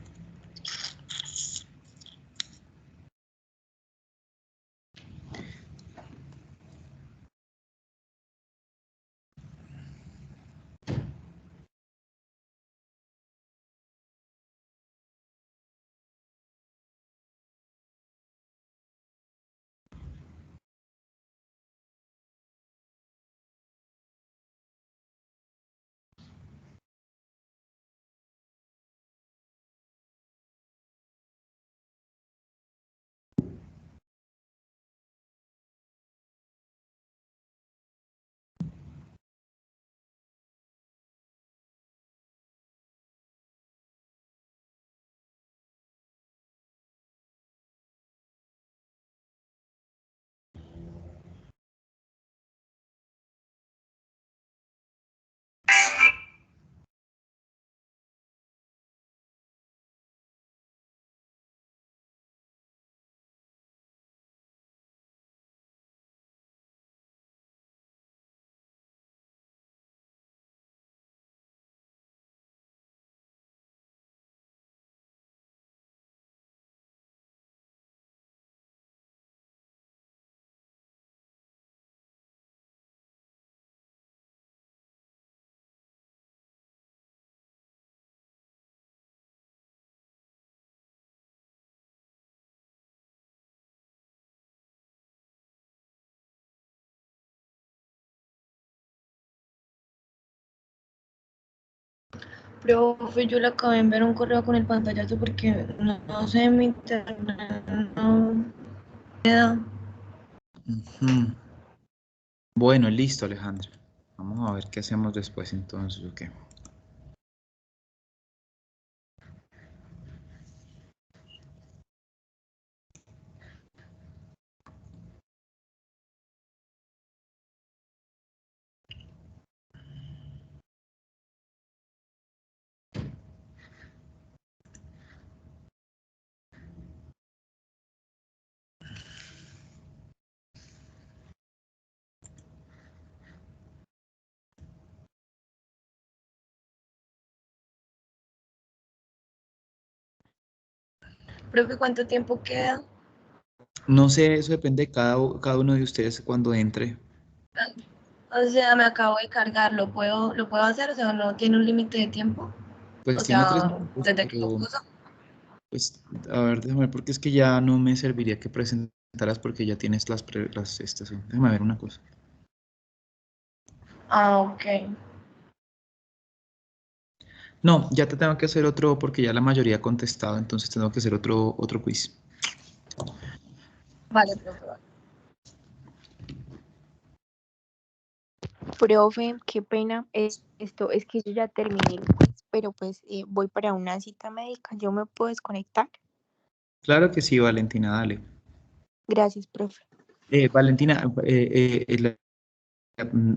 [SPEAKER 6] Profe, yo le acabé de enviar un correo con el pantallazo porque no sé, mi internet no me da.
[SPEAKER 1] Ujú. Bueno, listo, Alejandra. Vamos a ver qué hacemos después entonces, ¿ok?
[SPEAKER 6] Profe, ¿cuánto tiempo queda?
[SPEAKER 1] No sé, eso depende de cada uno de ustedes cuando entre.
[SPEAKER 6] O sea, me acabo de cargar, lo puedo hacer? O sea, ¿no tiene un límite de tiempo? O
[SPEAKER 1] Pues tiene 3
[SPEAKER 6] sea,
[SPEAKER 1] minutos,
[SPEAKER 6] desde que lo
[SPEAKER 1] pero
[SPEAKER 6] puso.
[SPEAKER 1] pues, a ver, déjame ver, porque es que ya no me serviría que presentaras porque ya tienes las estas. Déjame ver una cosa.
[SPEAKER 6] Ah, ok.
[SPEAKER 1] No, ya te tengo que hacer otro porque ya la mayoría ha contestado, entonces tengo que hacer otro quiz.
[SPEAKER 6] Vale, profe. Vale.
[SPEAKER 7] Profe, qué pena. Esto es que yo ya terminé el quiz, pero pues voy para una cita médica. ¿Yo me puedo desconectar?
[SPEAKER 1] Claro que sí, Valentina, dale.
[SPEAKER 7] Gracias, profe.
[SPEAKER 1] Valentina,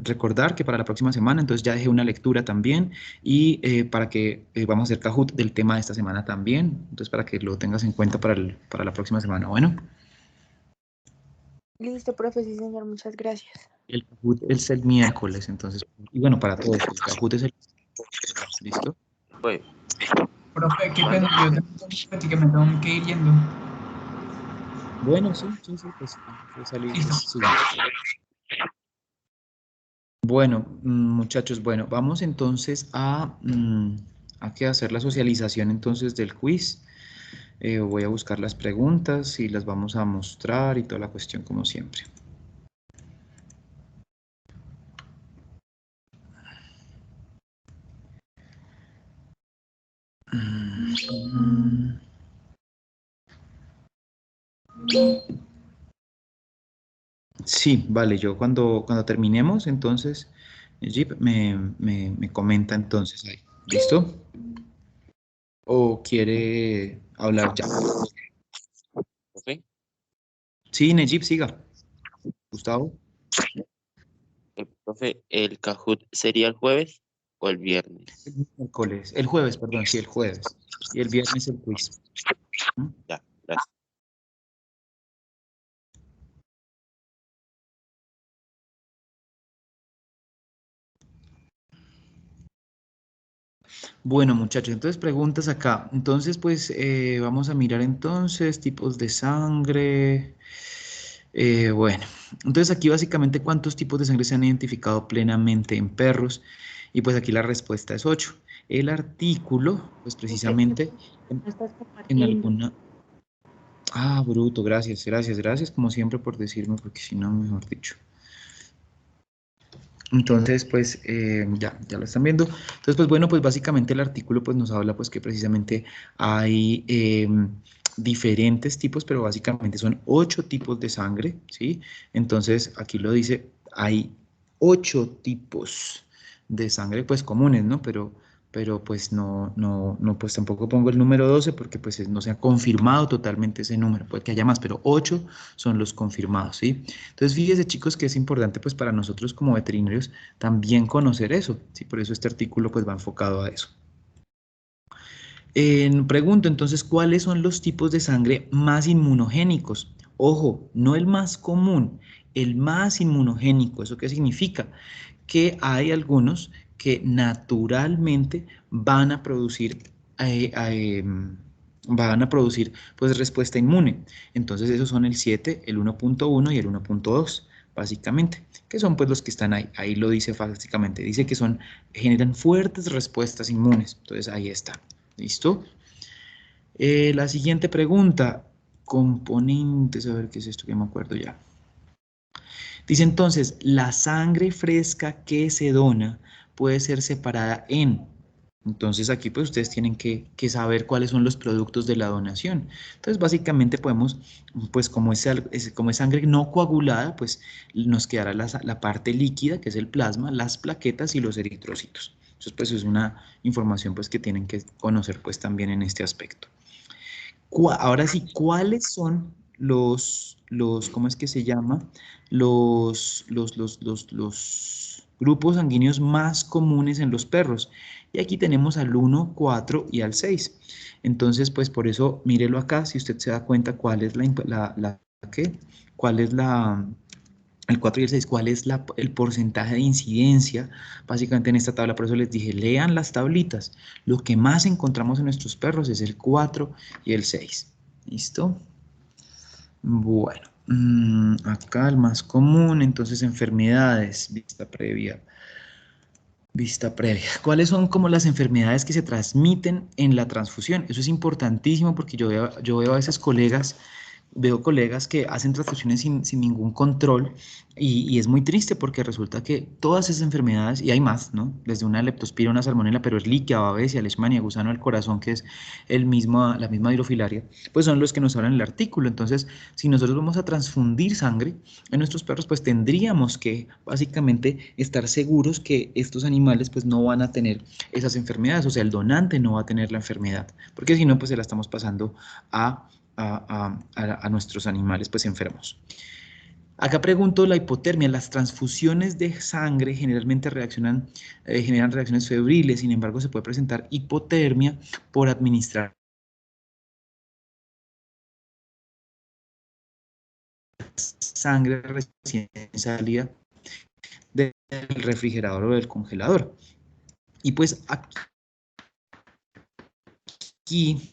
[SPEAKER 1] recordar que para la próxima semana, entonces ya dejé una lectura también y para que vamos a hacer Kahoot del tema de esta semana también, entonces para que lo tengas en cuenta para la próxima semana. Bueno,
[SPEAKER 7] Listo, profe, sí, señor, muchas gracias.
[SPEAKER 1] el Kahoot es el miércoles, entonces, y bueno, para todos, el Kahoot es el... ¿Listo?
[SPEAKER 3] Pues,
[SPEAKER 8] Profe, qué pena, yo tengo que me tengo que ir yendo.
[SPEAKER 1] Bueno, sí, pues salir,
[SPEAKER 8] Listo.
[SPEAKER 1] pues, sigamos. Bueno, muchachos, bueno, vamos entonces a que hacer la socialización entonces del quiz. Voy a buscar las preguntas y las vamos a mostrar y toda la cuestión como siempre. Sí, vale, yo cuando terminemos, entonces, Jeep me comenta entonces ahí. ¿Listo? ¿O quiere hablar ya?
[SPEAKER 3] ¿Ok?
[SPEAKER 1] Sí, Nejib, siga. Gustavo.
[SPEAKER 3] Profe, ¿el Kahoot sería el jueves o el
[SPEAKER 1] El
[SPEAKER 3] viernes?
[SPEAKER 1] miércoles, el jueves, perdón, sí, el jueves. Y el viernes el quiz. ¿Mm?
[SPEAKER 3] Ya, gracias.
[SPEAKER 1] Bueno, muchachos, entonces preguntas acá. Entonces, pues vamos a mirar entonces tipos de sangre. Bueno, entonces aquí básicamente cuántos tipos de sangre se han identificado plenamente en perros. Y pues aquí la respuesta es 8. El artículo, pues precisamente en alguna... Ah, bruto, gracias, gracias, gracias como siempre por decirme, porque si no, mejor dicho. Entonces, pues ya lo están viendo. Entonces, pues bueno, pues básicamente el artículo pues nos habla pues que precisamente hay diferentes tipos, pero básicamente son 8 tipos de sangre, ¿sí? Entonces, aquí lo dice, hay 8 tipos de sangre pues comunes, ¿no? Pero pues no, pues tampoco pongo el número 12 porque pues no se ha confirmado totalmente ese número, puede que haya más, pero 8 son los confirmados, ¿sí? Entonces, fíjense chicos que es importante pues para nosotros como veterinarios también conocer eso, ¿sí? Por eso este artículo pues va enfocado a eso. Pregunto entonces, ¿cuáles son los tipos de sangre más inmunogénicos? Ojo, no el más común, el más inmunogénico. ¿Eso qué significa? Que hay algunos que naturalmente van a producir pues respuesta inmune. Entonces esos son el 7, el 1.1 y el 1.2 básicamente, que son pues los que están ahí. Ahí lo dice básicamente, dice que generan fuertes respuestas inmunes. Entonces ahí está. ¿Listo? La siguiente pregunta, componentes, a ver qué es esto que me acuerdo ya. Dice entonces, la sangre fresca que se dona puede ser separada en. Entonces aquí pues ustedes tienen que saber cuáles son los productos de la donación. Entonces básicamente podemos, pues como es sangre no coagulada, pues nos quedará la parte líquida, que es el plasma, las plaquetas y los eritrocitos. Entonces pues es una información pues que tienen que conocer pues también en este aspecto. Ahora sí, ¿cuáles son ¿cómo es que se llama? Los grupos sanguíneos más comunes en los perros. Y aquí tenemos al 1, 4 y al 6. Entonces, pues por eso, mírelo acá, si usted se da cuenta cuál es ¿qué? ¿Cuál es el 4 y el 6, cuál es el porcentaje de incidencia, básicamente en esta tabla, por eso les dije, lean las tablitas. Lo que más encontramos en nuestros perros es el 4 y el 6. ¿Listo? Bueno, acá el más común, entonces enfermedades, vista previa. Vista previa. ¿Cuáles son como las enfermedades que se transmiten en la transfusión? Eso es importantísimo porque yo veo a veces veo colegas que hacen transfusiones sin ningún control y es muy triste porque resulta que todas esas enfermedades, y hay más, ¿no? Desde una leptospira, una salmonela, pero Ehrlichia, Babesia, Leishmania, gusano del corazón, que es la misma hidrofilaria, pues son los que nos hablan en el artículo. Entonces, si nosotros vamos a transfundir sangre en nuestros perros, pues tendríamos que básicamente estar seguros que estos animales pues no van a tener esas enfermedades, o sea, el donante no va a tener la enfermedad, porque si no, pues se la estamos pasando a nuestros animales pues enfermos. Acá pregunto la hipotermia. Las transfusiones de sangre generalmente generan reacciones febriles, sin embargo se puede presentar hipotermia por administrar sangre recién salida del refrigerador o del congelador. Y pues aquí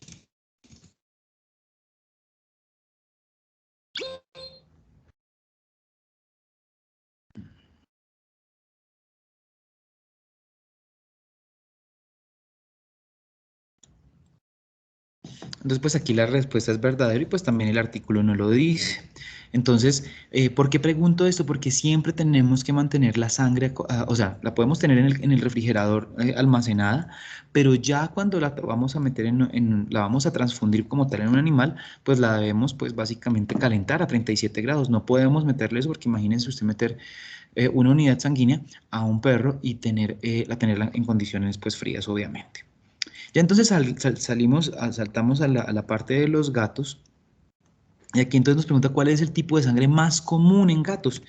[SPEAKER 1] Entonces, pues aquí la respuesta es verdadero y pues también el artículo no lo dice. Entonces, ¿por qué pregunto esto? Porque siempre tenemos que mantener la sangre, o sea, la podemos tener en el refrigerador almacenada, pero ya cuando la vamos a meter la vamos a transfundir como tal en un animal, pues la debemos pues básicamente calentar a 37 grados. No podemos meterle eso porque imagínense usted meter una unidad sanguínea a un perro y tenerla en condiciones pues frías, obviamente. Ya entonces saltamos a la parte de los gatos. Y aquí entonces nos pregunta cuál es el tipo de sangre más común en gatos.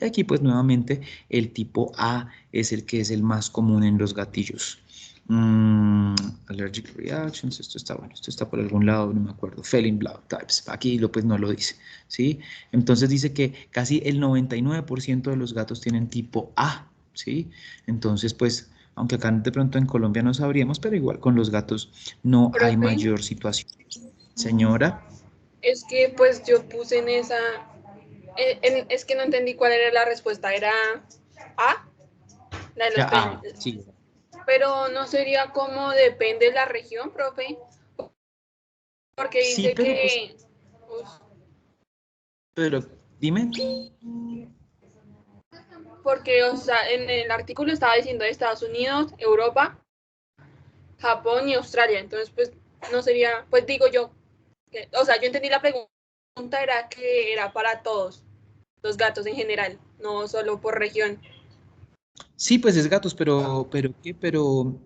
[SPEAKER 1] Y aquí pues nuevamente el tipo A es el que es el más común en los gatillos. Allergic reactions, esto está bueno, esto está por algún lado, no me acuerdo. Feline blood types, aquí pues no lo dice, ¿sí? Entonces dice que casi el 99% de los gatos tienen tipo A, ¿sí? Entonces pues, aunque acá de pronto en Colombia no sabríamos, pero igual con los gatos no hay
[SPEAKER 9] Profe,
[SPEAKER 1] mayor situación. Señora.
[SPEAKER 9] es que pues yo puse en esa, es que no entendí cuál era la respuesta, ¿era A? La de los
[SPEAKER 1] Sí.
[SPEAKER 9] Pero no sería como depende de la región, profe, porque
[SPEAKER 1] Sí,
[SPEAKER 9] dice
[SPEAKER 1] pero pues,
[SPEAKER 9] que,
[SPEAKER 1] pero dime.
[SPEAKER 9] porque, o sea, en el artículo estaba diciendo Estados Unidos, Europa, Japón y Australia, entonces pues no sería, pues digo yo, o sea, yo entendí la pregunta, era que era para todos los gatos en general, no solo por región.
[SPEAKER 1] Sí, pues es gatos, ¿qué? Pero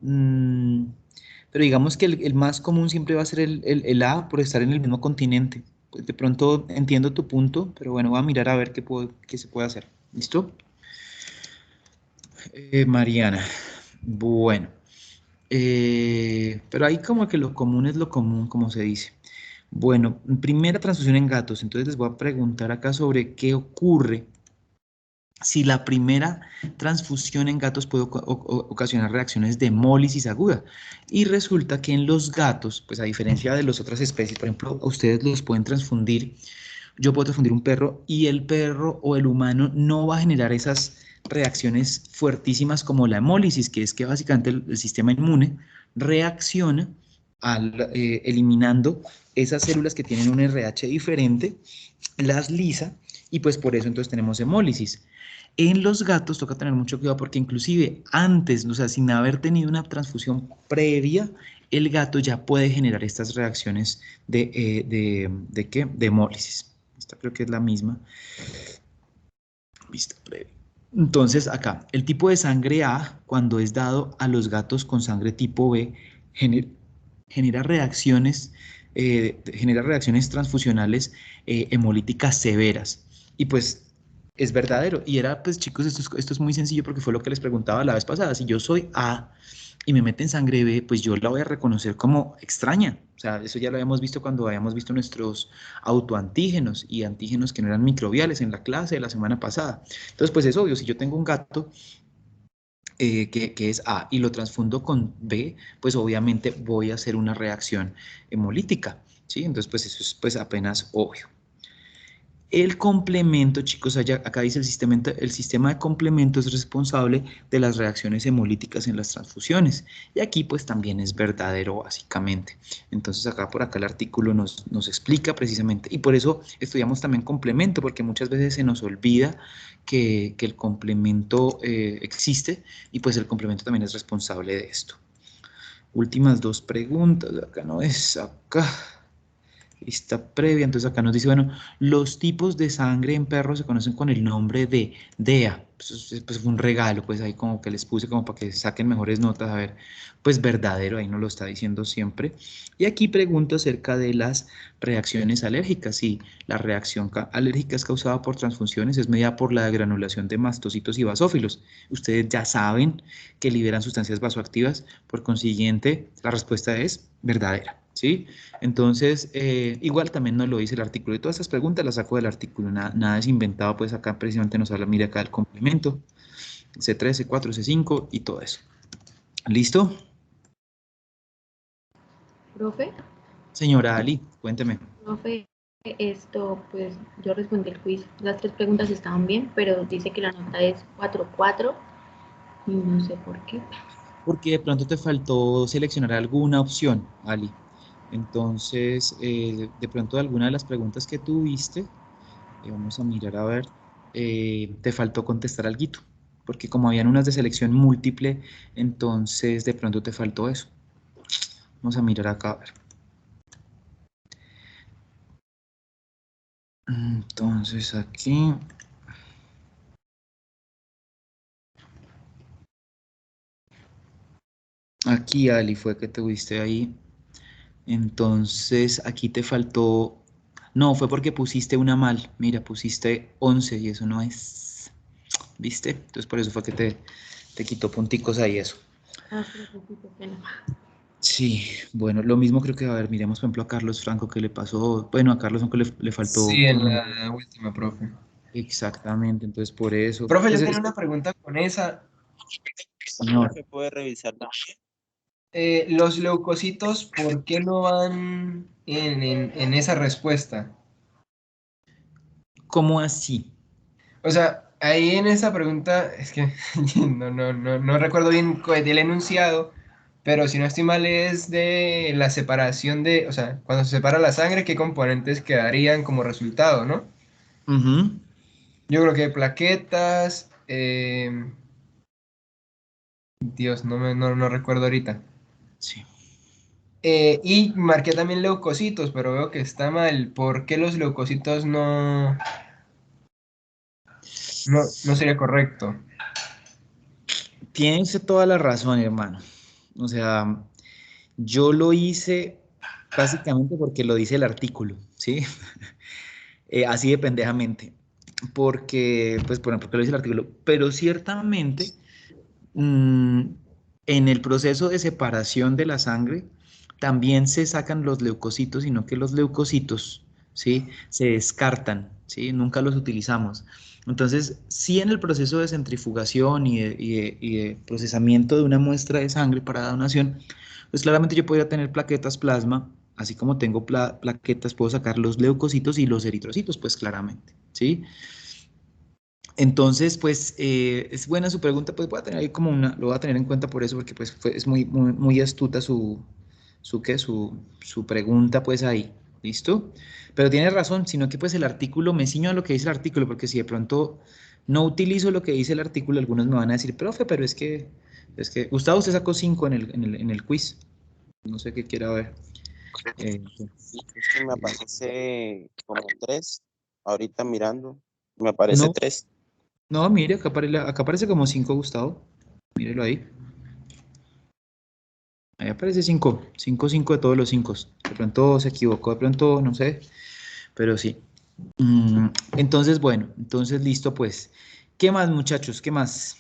[SPEAKER 1] digamos que el más común siempre va a ser el A por estar en el mismo continente. Pues de pronto entiendo tu punto, pero bueno, voy a mirar a ver qué se puede hacer. ¿Listo? Mariana. Bueno. Pero ahí como que lo común es lo común, como se dice. Bueno, primera transfusión en gatos. Entonces les voy a preguntar acá sobre qué ocurre si la primera transfusión en gatos puede ocasionar reacciones de hemólisis aguda. Y resulta que en los gatos, pues a diferencia de las otras especies, por ejemplo, ustedes los pueden transfundir, yo puedo transfundir un perro y el perro o el humano no va a generar esas reacciones fuertísimas como la hemólisis, que es que básicamente el sistema inmune reacciona eliminando esas células que tienen un RH diferente, las lisa y pues por eso entonces tenemos hemólisis. En los gatos toca tener mucho cuidado porque inclusive antes, o sea, sin haber tenido una transfusión previa, el gato ya puede generar estas reacciones ¿de qué? De hemólisis. Esta creo que es la misma. Vista previa. Entonces, acá, el tipo de sangre A, cuando es dado a los gatos con sangre tipo B, genera reacciones transfusionales hemolíticas severas. Y pues es verdadero. Y era, pues chicos, esto es muy sencillo porque fue lo que les preguntaba la vez pasada. Si yo soy A y me meten sangre B, pues yo la voy a reconocer como extraña. O sea, eso ya lo habíamos visto cuando habíamos visto nuestros autoantígenos y antígenos que no eran microbiales en la clase de la semana pasada. Entonces, pues es obvio, si yo tengo un gato que es A y lo transfundo con B, pues obviamente voy a hacer una reacción hemolítica, ¿sí? Entonces, pues eso es pues apenas obvio. El complemento, chicos, acá dice el sistema de complemento es responsable de las reacciones hemolíticas en las transfusiones. Y aquí pues también es verdadero básicamente. Entonces por acá el artículo nos explica precisamente. Y por eso estudiamos también complemento, porque muchas veces se nos olvida que el complemento existe y pues el complemento también es responsable de esto. Últimas dos preguntas, acá no es, acá. Lista previa, entonces acá nos dice, bueno, los tipos de sangre en perros se conocen con el nombre de DEA, pues fue un regalo, pues ahí como que les puse como para que saquen mejores notas, a ver, pues verdadero, ahí nos lo está diciendo siempre. Y aquí pregunto acerca de las reacciones alérgicas, sí, la reacción alérgica es causada por transfusiones, es medida por la granulación de mastocitos y basófilos. Ustedes ya saben que liberan sustancias vasoactivas, por consiguiente, la respuesta es verdadera. ¿Sí? Entonces, igual también nos lo dice el artículo. Y todas estas preguntas las saco del artículo. Nada es inventado, pues acá precisamente nos habla, mira acá el complemento. C3, C4, C5 y todo eso. ¿Listo?
[SPEAKER 10] Profe,
[SPEAKER 1] Señora Ali, cuénteme.
[SPEAKER 10] profe, pues yo respondí el quiz. Las 3 preguntas estaban bien, pero dice que la nota es 4.4 y no sé por qué.
[SPEAKER 1] Porque de pronto te faltó seleccionar alguna opción, Ali. Entonces, de pronto alguna de las preguntas que tuviste, vamos a mirar a ver, te faltó contestar alguito, porque como habían unas de selección múltiple, entonces de pronto te faltó eso. Vamos a mirar acá a ver. Entonces aquí... Aquí, Ali, fue que tuviste ahí. Entonces, aquí te faltó... No, fue porque pusiste una mal. Mira, pusiste 11 y eso no es... ¿Viste? Entonces, por eso fue que te quitó punticos ahí eso.
[SPEAKER 10] Ah, sí, sí, qué pena.
[SPEAKER 1] Sí, bueno, lo mismo creo que, a ver, miremos, por ejemplo, a Carlos Franco que le pasó... Bueno, a Carlos Franco le faltó...
[SPEAKER 4] Sí, en la última, profe.
[SPEAKER 1] Exactamente, entonces por eso...
[SPEAKER 4] Profe, yo
[SPEAKER 1] Pues,
[SPEAKER 4] tenía una pregunta con esa.
[SPEAKER 1] señor,
[SPEAKER 3] Se puede revisar.
[SPEAKER 4] Los leucocitos, ¿por qué no van en esa respuesta?
[SPEAKER 1] ¿cómo así?
[SPEAKER 4] O sea, ahí en esa pregunta, es que no recuerdo bien del enunciado, pero si no estoy mal es de la separación de, o sea, cuando se separa la sangre, ¿qué componentes quedarían como resultado, no?
[SPEAKER 1] Ujú.
[SPEAKER 4] Yo creo que plaquetas, Dios, no recuerdo ahorita.
[SPEAKER 1] Sí.
[SPEAKER 4] Y marqué también leucocitos, pero veo que está mal. ¿Por qué los leucocitos no sería correcto?
[SPEAKER 1] Tienes toda la razón, hermano. O sea, yo lo hice básicamente porque lo dice el artículo, ¿sí? Así de pendejamente. Porque, pues, por ejemplo, porque lo dice el artículo. Pero ciertamente, mm, en el proceso de separación de la sangre, también se sacan los leucocitos, sino que los leucocitos, ¿sí? Se descartan, ¿sí? Nunca los utilizamos. Entonces, sí, en el proceso de centrifugación y de procesamiento de una muestra de sangre para donación, pues claramente yo podría tener plaquetas plasma, así como tengo plaquetas, puedo sacar los leucocitos y los eritrocitos, pues claramente, ¿sí? Entonces, pues es buena su pregunta, pues voy a tener ahí como una, lo voy a tener en cuenta por eso, porque pues es muy astuta su pregunta, pues ahí, ¿listo? Pero tiene razón, sino que pues el artículo, me ciño a lo que dice el artículo, porque si de pronto no utilizo lo que dice el artículo, algunos me van a decir, profe, pero Gustavo, usted sacó 5 en el quiz, no sé qué quiera ver.
[SPEAKER 3] Sí, es que me aparece como 3. Ahorita mirando, me aparece
[SPEAKER 1] No,
[SPEAKER 3] 3.
[SPEAKER 1] no, mire, acá aparece como 5, Gustavo, mírelo ahí. Ahí aparece 5, 5, 5 de todos los 5. De pronto se equivocó, de pronto no sé, pero sí. Entonces, bueno, entonces listo pues. ¿Qué más, muchachos? ¿Qué más?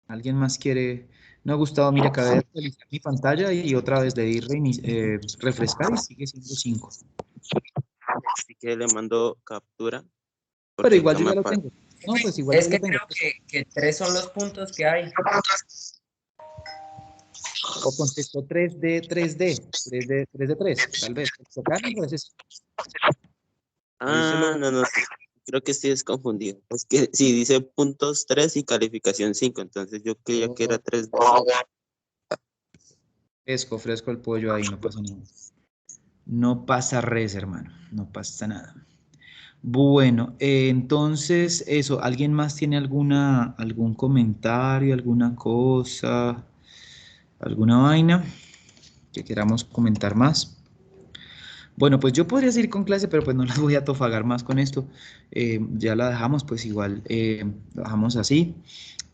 [SPEAKER 1] ¿Alguien más quiere? No ha gustado, mira, acabé de actualizar mi pantalla y otra vez le di refrescar y sigue siendo 5.
[SPEAKER 3] Así que le mando captura.
[SPEAKER 1] Pero
[SPEAKER 3] Porque
[SPEAKER 1] igual
[SPEAKER 3] acá
[SPEAKER 1] yo
[SPEAKER 3] me
[SPEAKER 1] ya lo
[SPEAKER 3] aparece.
[SPEAKER 1] tengo. No, pues igual
[SPEAKER 11] Es
[SPEAKER 1] yo lo
[SPEAKER 11] que
[SPEAKER 1] tengo.
[SPEAKER 11] creo que 3 son los puntos que hay.
[SPEAKER 1] O contestó 3D, 3D, tal vez. Tocaron, pues eso. Ahí se lo...
[SPEAKER 3] No. Creo que estoy confundido. Es que sí, dice puntos 3 y calificación 5. Entonces yo creía que era 3.
[SPEAKER 1] Fresco el pollo ahí, no pasa nada. No pasa res, hermano, no pasa nada. Bueno, entonces eso, ¿alguien más tiene algún comentario, alguna cosa, alguna vaina que queramos comentar más? Bueno, pues yo podría seguir con clase, pero pues no las voy a tofagar más con esto. Ya la dejamos, pues igual, la dejamos así.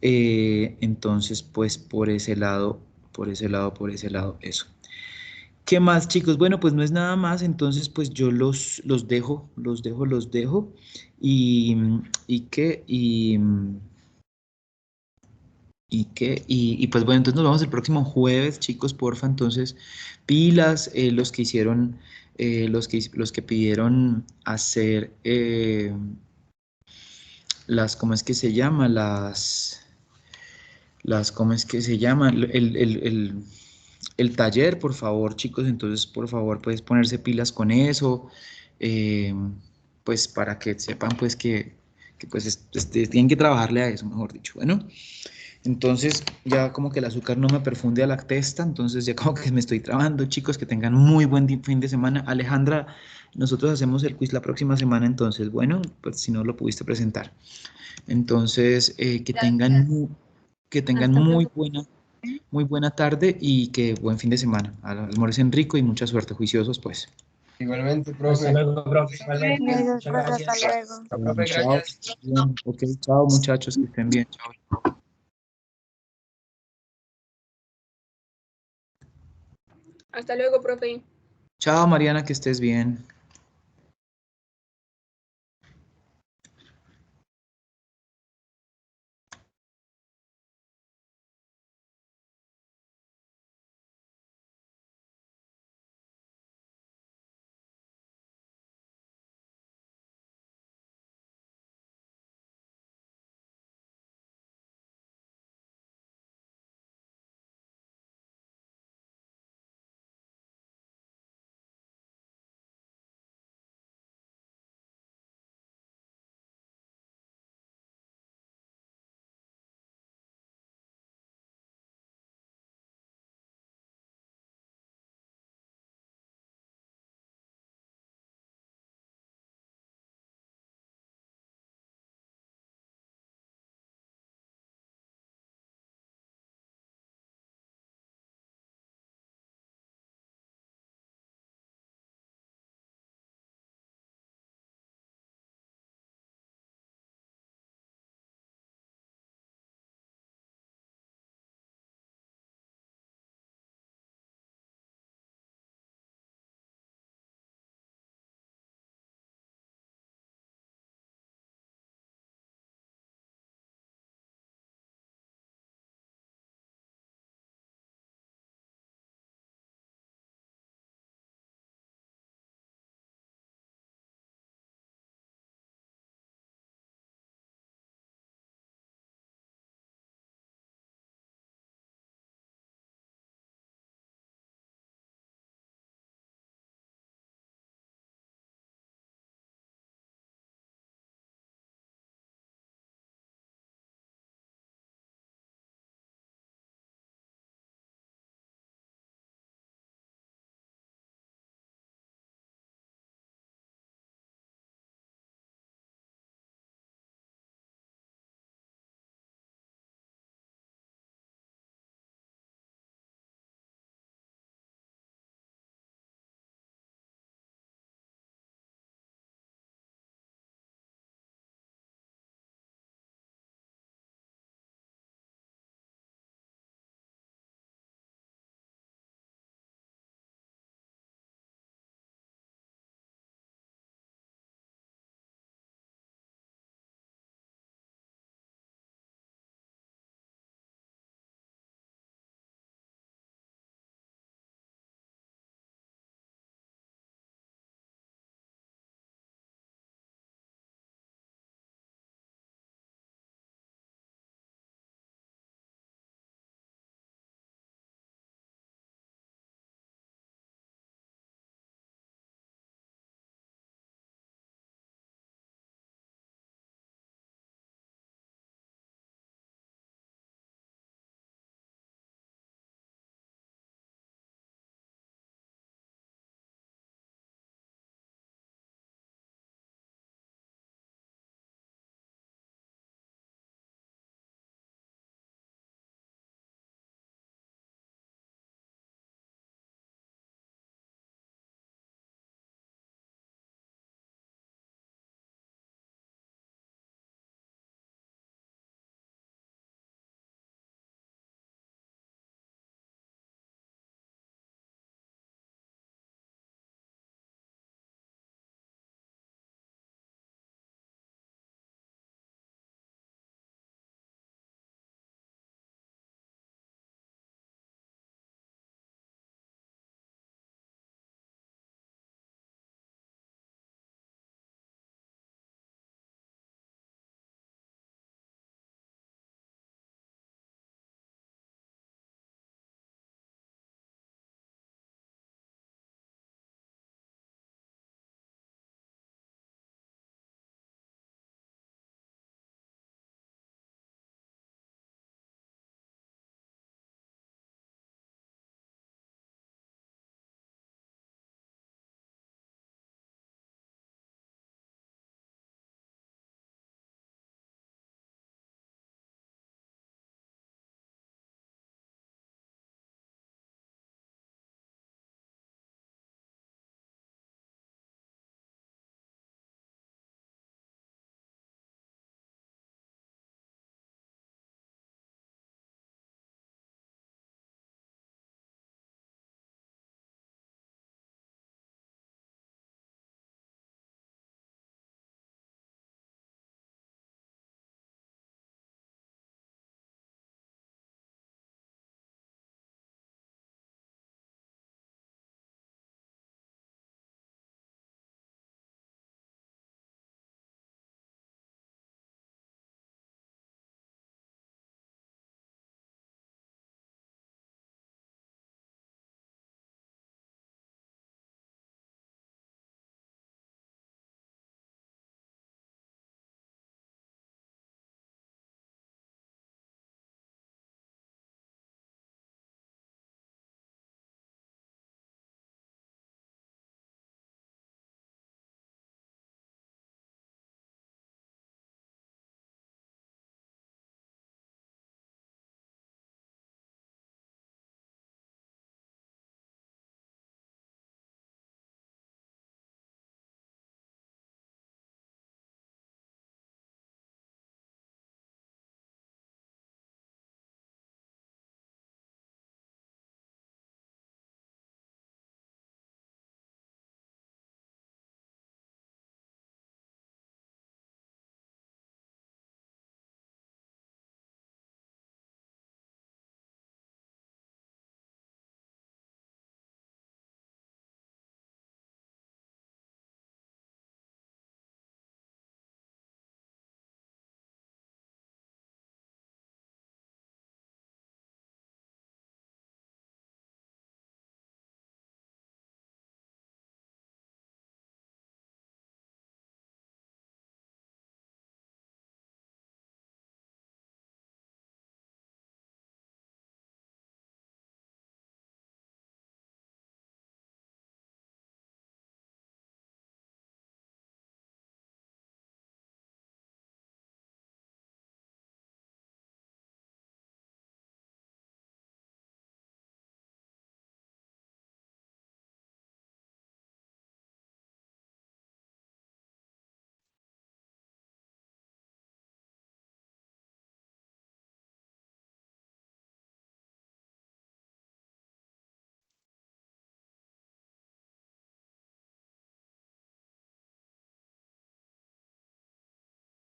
[SPEAKER 1] Entonces, pues por ese lado, eso. ¿Qué más, chicos? Bueno, pues no es nada más, entonces pues yo los dejo. Y, y qué, y pues bueno, entonces nos vemos el próximo jueves, chicos, porfa. Entonces, pilas, los que hicieron, los que pidieron hacer ¿cómo es que se llama? ¿Cómo es que se llama? El taller, por favor, chicos, entonces, por favor, puedes ponerse pilas con eso, pues para que sepan, pues, que que pues tienen que trabajarle a eso, mejor dicho. Bueno, entonces ya como que el azúcar no me perfunde a la testa, entonces ya como que me estoy trabando, chicos, que tengan muy buen fin de semana. Alejandra, nosotros hacemos el quiz la próxima semana, entonces, bueno, pues si no lo pudiste presentar. Entonces, que tengan
[SPEAKER 10] Hasta luego.
[SPEAKER 1] muy buena tarde y que buen fin de semana. Almuercen rico y mucha suerte, juiciosos, pues.
[SPEAKER 4] Igualmente,
[SPEAKER 5] Hasta
[SPEAKER 4] profe.
[SPEAKER 5] luego, profe. Igualmente.
[SPEAKER 7] Gracias,
[SPEAKER 5] Muchas
[SPEAKER 7] profe, hasta
[SPEAKER 5] gracias.
[SPEAKER 7] luego.
[SPEAKER 4] Chao, profe,
[SPEAKER 1] Chao.
[SPEAKER 4] gracias.
[SPEAKER 1] Bien, ok, chao muchachos, que estén bien. Chao.
[SPEAKER 9] Hasta luego, profe.
[SPEAKER 1] Chao Mariana, que estés bien.